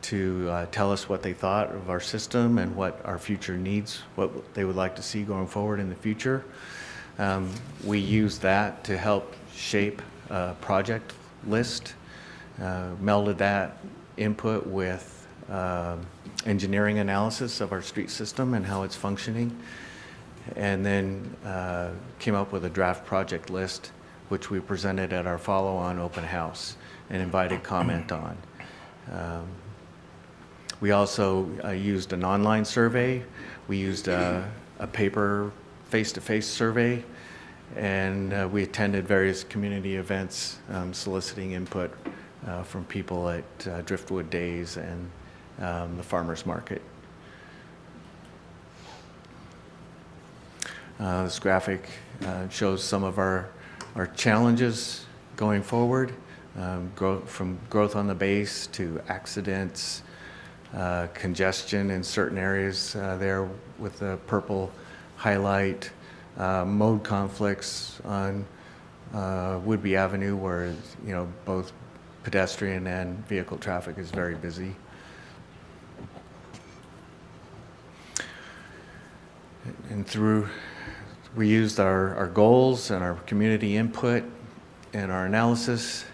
to tell us what they thought of our system and what our future needs, what they would like to see going forward in the future. We used that to help shape a project list, melded that input with engineering analysis of our street system and how it's functioning, and then came up with a draft project list, which we presented at our follow-on open house and invited comment on. We also used an online survey. We used a paper face-to-face survey, and we attended various community events soliciting input from people at Driftwood Days and the Farmers Market. This graphic shows some of our challenges going forward, from growth on the base to accidents, congestion in certain areas there with the purple highlight, mode conflicts on Woodby Avenue where both pedestrian and vehicle traffic is very busy. And we used our goals and our community input and our analysis,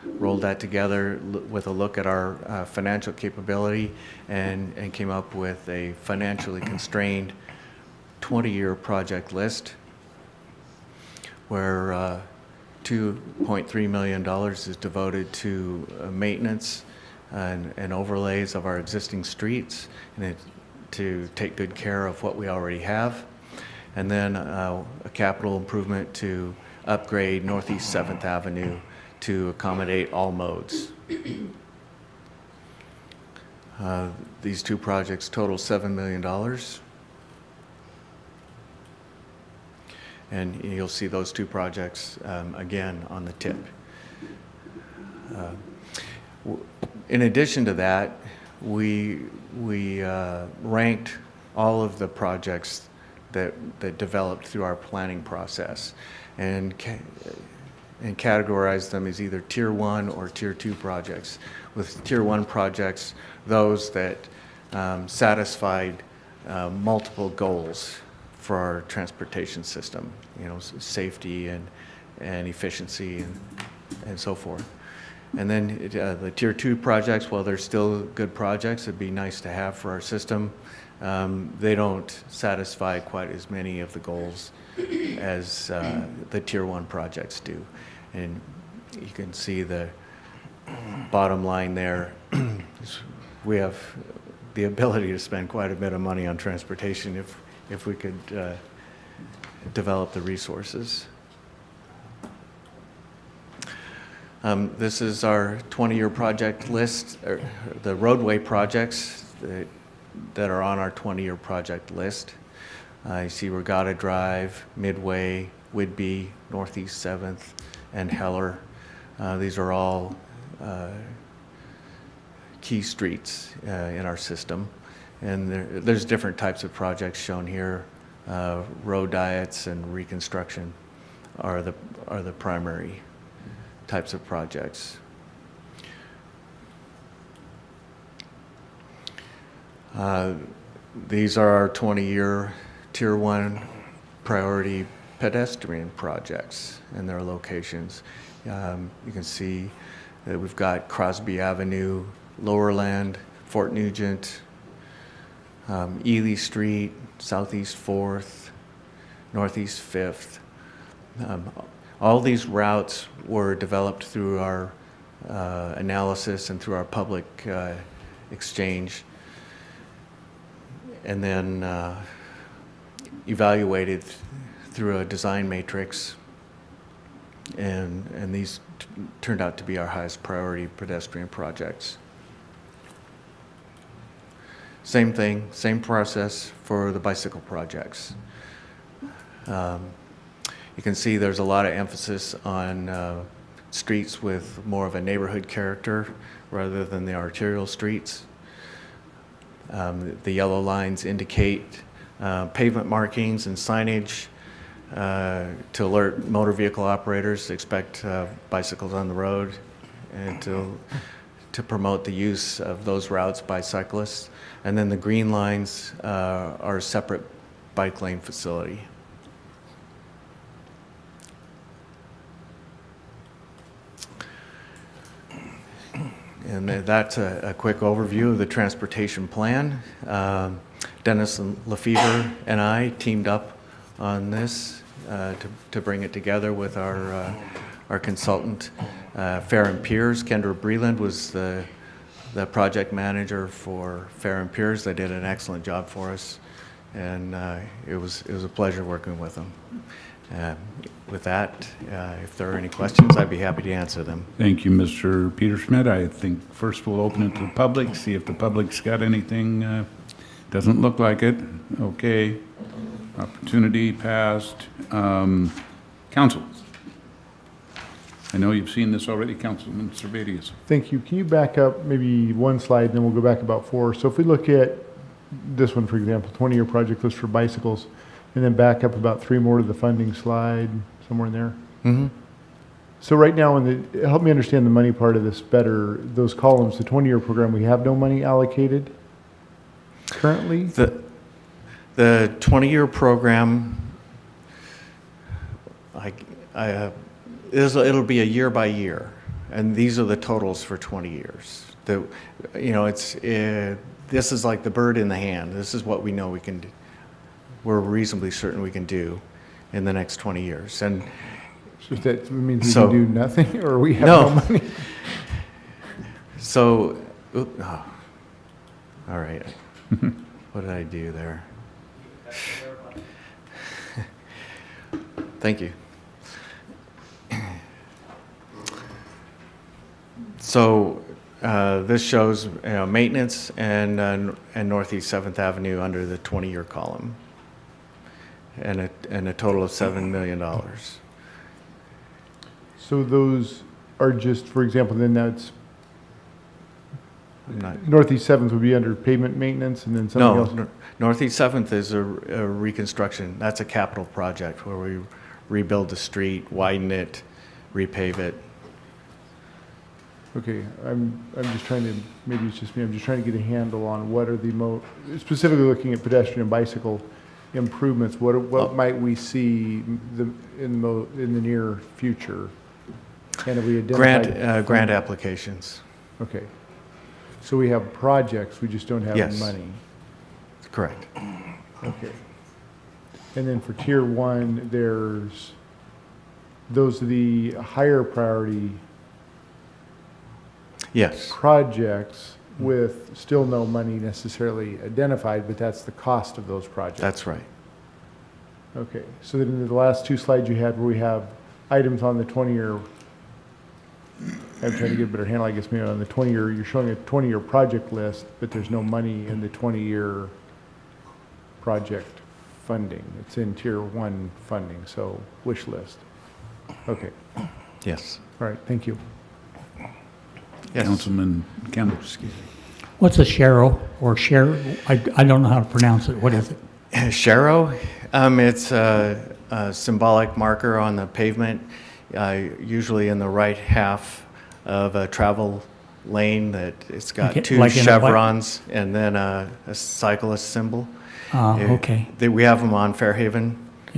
rolled that together with a look at our financial capability and came up with a financially constrained 20-year project list where $2.3 million is devoted to maintenance and overlays of our existing streets and to take good care of what we already have. And then a capital improvement to upgrade Northeast 7th Avenue to accommodate all modes. These two projects total $7 million. And you'll see those two projects again on the tip. In addition to that, we ranked all of the projects that developed through our planning process and categorized them as either Tier 1 or Tier 2 projects. With Tier 1 projects, those that satisfied multiple goals for our transportation system, safety and efficiency and so forth. And then the Tier 2 projects, while they're still good projects, it'd be nice to have for our system, they don't satisfy quite as many of the goals as the Tier 1 projects do. And you can see the bottom line there. We have the ability to spend quite a bit of money on transportation if we could develop the resources. This is our 20-year project list, the roadway projects that are on our 20-year project list. You see Regatta Drive, Midway, Whidbey, Northeast 7th, and Heller. These are all key streets in our system. And there's different types of projects shown here. Road diets and reconstruction are the primary types of projects. These are our 20-year Tier 1 priority pedestrian projects and their locations. You can see that we've got Crosby Avenue, Lowerland, Fort Nugent, Ely Street, Southeast 4th, Northeast 5th. All these routes were developed through our analysis and through our public exchange, and then evaluated through a design matrix, and these turned out to be our highest priority pedestrian projects. Same thing, same process for the bicycle projects. You can see there's a lot of emphasis on streets with more of a neighborhood character rather than the arterial streets. The yellow lines indicate pavement markings and signage to alert motor vehicle operators to expect bicycles on the road, and to promote the use of those routes by cyclists. And then the green lines are a separate bike lane facility. And that's a quick overview of the transportation plan. Dennis Lefevre and I teamed up on this to bring it together with our consultant, Fair and Piers. Kendra Breland was the project manager for Fair and Piers. They did an excellent job for us, and it was a pleasure working with them. With that, if there are any questions, I'd be happy to answer them. Thank you, Mr. Peterschmidt. I think first we'll open it to the public, see if the public's got anything. Doesn't look like it. Okay. Opportunity passed. Council. I know you've seen this already, Councilman Servadius. Thank you. Can you back up maybe one slide, and then we'll go back about 4. So if we look at this one, for example, 20-year project list for bicycles, and then back up about 3 more to the funding slide, somewhere in there. Mm-hmm. So right now, help me understand the money part of this better. Those columns, the 20-year program, we have no money allocated currently? The 20-year program, it'll be a year by year, and these are the totals for 20 years. This is like the bird in the hand. This is what we know we can do. We're reasonably certain we can do in the next 20 years. And so that means we can do nothing, or we have no money? So, all right. What did I do there? Thank you. So this shows maintenance and Northeast 7th Avenue under the 20-year column, and a total of $7 million. So those are just, for example, then that's Northeast 7th would be under pavement maintenance, and then something else? Northeast 7th is a reconstruction. That's a capital project where we rebuild the street, widen it, repave it. Okay, I'm just trying to, maybe it's just me, I'm just trying to get a handle on what are the specifically looking at pedestrian and bicycle improvements, what might we see in the near future? And have we identified grant applications. Okay. So we have projects, we just don't have any money. Correct. Okay. And then for tier 1, those are the higher priority projects with still no money necessarily identified, but that's the cost of those projects. That's right. Okay. So then in the last 2 slides you had where we have items on the 20-year, I'm trying to get a better handle, I guess, maybe on the 20-year, you're showing a 20-year project list, but there's no money in the 20-year project funding. It's in tier 1 funding, so wish list. Okay. Yes. All right, thank you. Yes. Councilman Campbell. What's a Sharrow or share? I don't know how to pronounce it. What is it? Sharrow, it's a symbolic marker on the pavement, usually in the right half of a travel lane that it's got 2 chevrons and then a cyclist symbol. Okay. We have them on Fairhaven.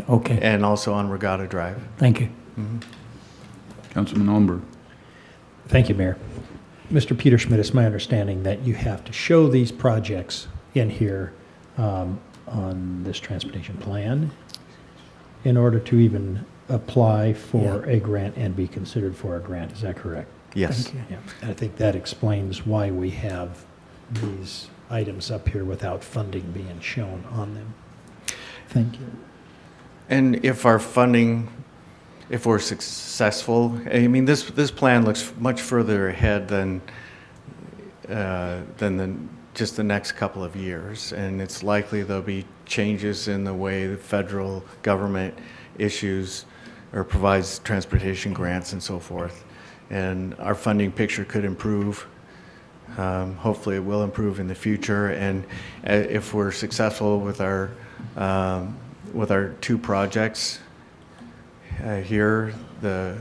Okay. And also on Regatta Drive. Thank you. Mm-hmm. Councilman Olmberg. Thank you, Mayor. Mr. Peterschmidt, it's my understanding that you have to show these projects in here on this transportation plan in order to even apply for a grant and be considered for a grant. Is that correct? Yes. Thank you. Yeah, and I think that explains why we have these items up here without funding being shown on them. Thank you. And if our funding, if we're successful, I mean, this plan looks much further ahead than just the next couple of years. And it's likely there'll be changes in the way the federal government issues or provides transportation grants and so forth. And our funding picture could improve. Hopefully it will improve in the future. And if we're successful with our two projects here, the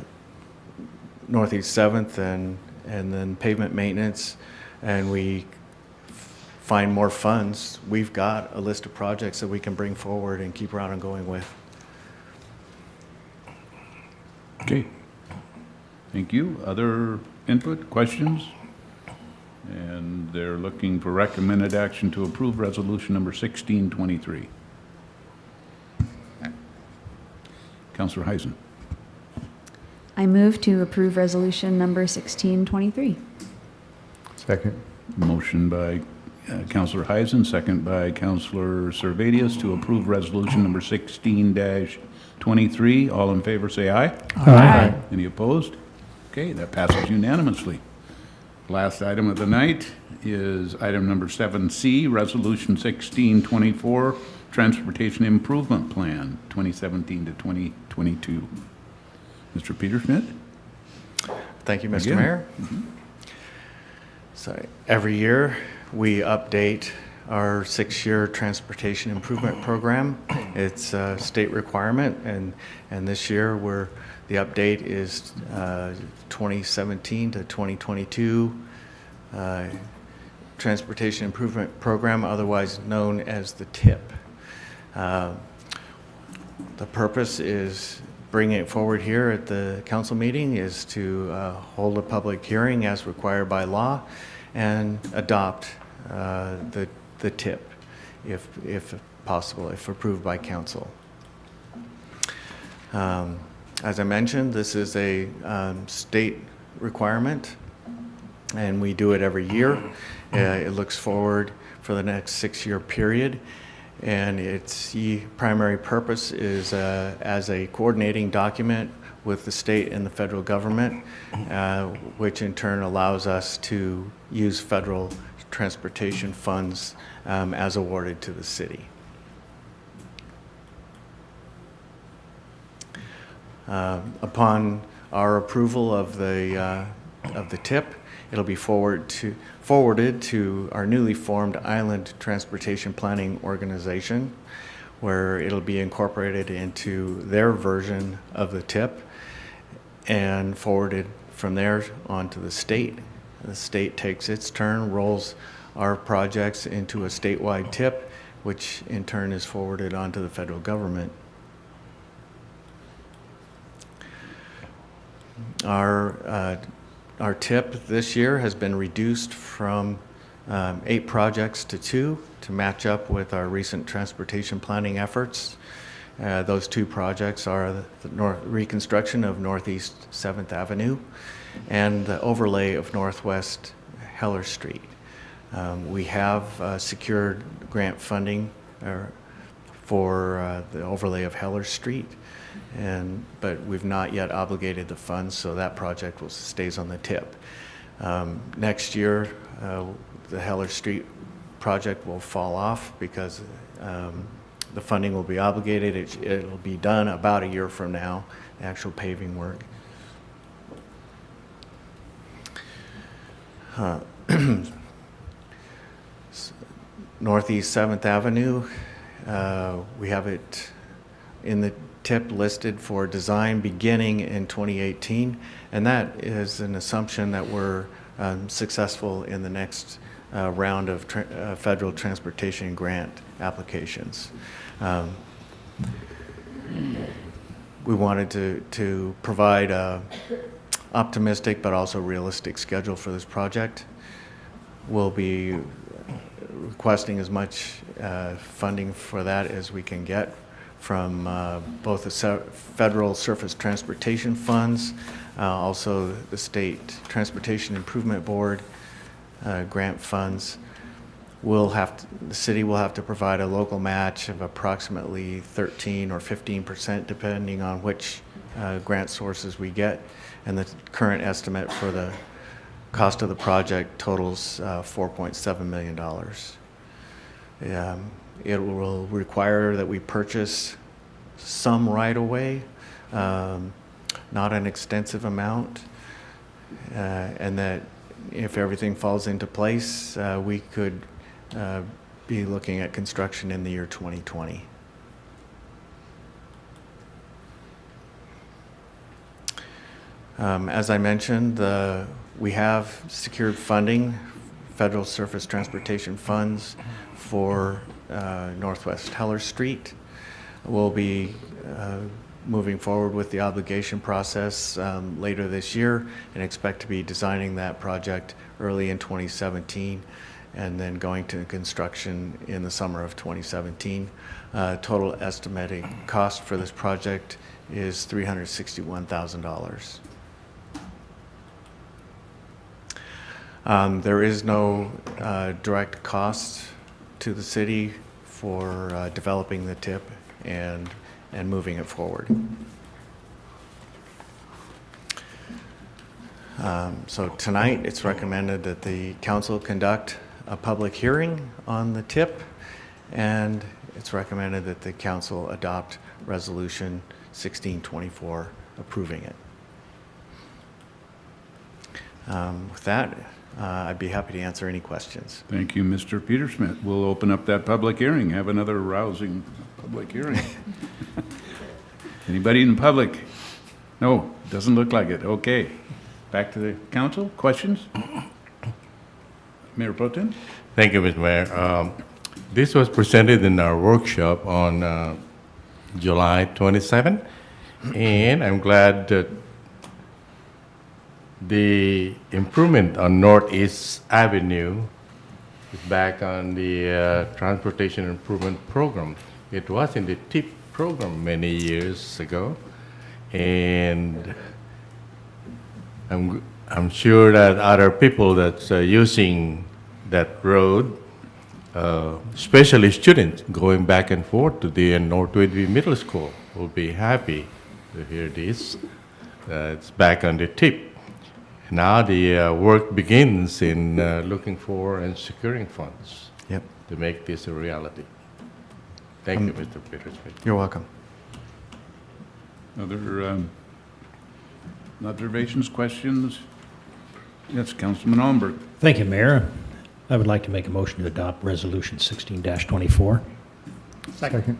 Northeast 7th and then pavement maintenance, and we find more funds, we've got a list of projects that we can bring forward and keep right on going with. Okay. Thank you. Other input, questions? And they're looking for recommended action to approve resolution number 1623. Councillor Heisen. I move to approve resolution number 1623. Second. Motion by Councillor Heisen, second by Councillor Servadius to approve resolution number 16-23. All in favor say aye. Aye. Any opposed? Okay, that passes unanimously. Last item of the night is item number 7C, resolution 1624, Transportation Improvement Plan 2017 to 2022. Mr. Peter Schmidt? Thank you, Mr. Again. Mayor. So every year we update our 6-year transportation improvement program. It's a state requirement, and this year the update is 2017 to 2022 Transportation Improvement Program, otherwise known as the TIP. The purpose is bringing it forward here at the council meeting is to hold a public hearing as required by law and adopt the TIP if possible, if approved by council. As I mentioned, this is a state requirement, and we do it every year. It looks forward for the next 6-year period, and its primary purpose is as a coordinating document with the state and the federal government, which in turn allows us to use federal transportation funds as awarded to the city. Upon our approval of the TIP, it'll be forwarded to our newly formed Island Transportation Planning Organization, where it'll be incorporated into their version of the TIP and forwarded from there on to the state. The state takes its turn, rolls our projects into a statewide TIP, which in turn is forwarded onto the federal government. Our TIP this year has been reduced from 8 projects to 2 to match up with our recent transportation planning efforts. Those 2 projects are the reconstruction of Northeast 7th Avenue and the overlay of Northwest Heller Street. We have secured grant funding for the overlay of Heller Street, but we've not yet obligated the funds, so that project stays on the TIP. Next year, the Heller Street project will fall off because the funding will be obligated. It'll be done about a year from now, the actual paving work. Northeast 7th Avenue, we have it in the TIP listed for design beginning in 2018, and that is an assumption that we're successful in the next round of federal transportation grant applications. We wanted to provide a optimistic but also realistic schedule for this project. We'll be requesting as much funding for that as we can get from both the federal surface transportation funds, also the State Transportation Improvement Board grant funds. The city will have to provide a local match of approximately 13 or 15%, depending on which grant sources we get. And the current estimate for the cost of the project totals $4.7 million. It will require that we purchase some right-of-way, not an extensive amount, and that if everything falls into place, we could be looking at construction in the year 2020. As I mentioned, we have secured funding, federal surface transportation funds for Northwest Heller Street. We'll be moving forward with the obligation process later this year and expect to be designing that project early in 2017 and then going to construction in the summer of 2017. Total estimated cost for this project is $361,000. There is no direct cost to the city for developing the TIP and moving it forward. So tonight, it's recommended that the council conduct a public hearing on the TIP, and it's recommended that the council adopt Resolution 1624 approving it. With that, I'd be happy to answer any questions. Thank you, Mr. Peterschmidt. We'll open up that public hearing, have another rousing public hearing. Anybody in the public? No, doesn't look like it. Okay. Back to the council. Questions? Mayor Pro Tem? Thank you, Mr. Mayor. This was presented in our workshop on July 27, and I'm glad that the improvement on Northeast Avenue is back on the Transportation Improvement Program. It was in the TIP program many years ago, and I'm sure that other people that's using that road, especially students going back and forth to the North Whitby Middle School, will be happy to hear this. It's back on the tip. Now the work begins in looking for and securing funds to make this a reality. Thank you, Mr. Peterschmidt. You're welcome. Other observations, questions? Yes, Councilman Allenberg. Thank you, Mayor. I would like to make a motion to adopt Resolution 16-24. Second.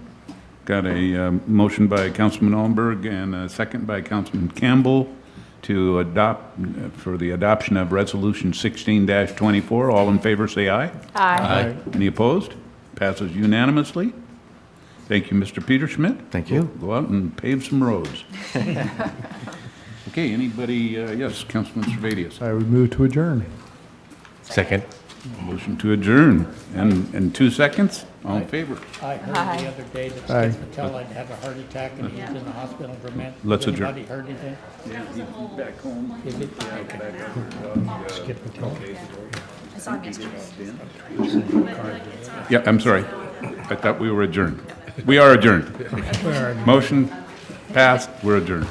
Got a motion by Councilman Allenberg and a second by Councilman Campbell to adopt, for the adoption of Resolution 16-24. All in favor, say aye. Aye. Any opposed? Passes unanimously. Thank you, Mr. Peterschmidt. Thank you. Go out and pave some roads. Okay, anybody, yes, Councilman Servadius. I would move to adjourn. Second. Motion to adjourn. And in 2 seconds, all in favor? I heard the other day that Aye. Mattel had a heart attack and he was in the hospital for a minute. Let's Has adjourn. anybody heard anything? Yeah, he's back home. Is it? Skip the talk. I saw him yesterday. Yeah, I'm sorry. I thought we were adjourned. We are adjourned. Motion passed, we're adjourned.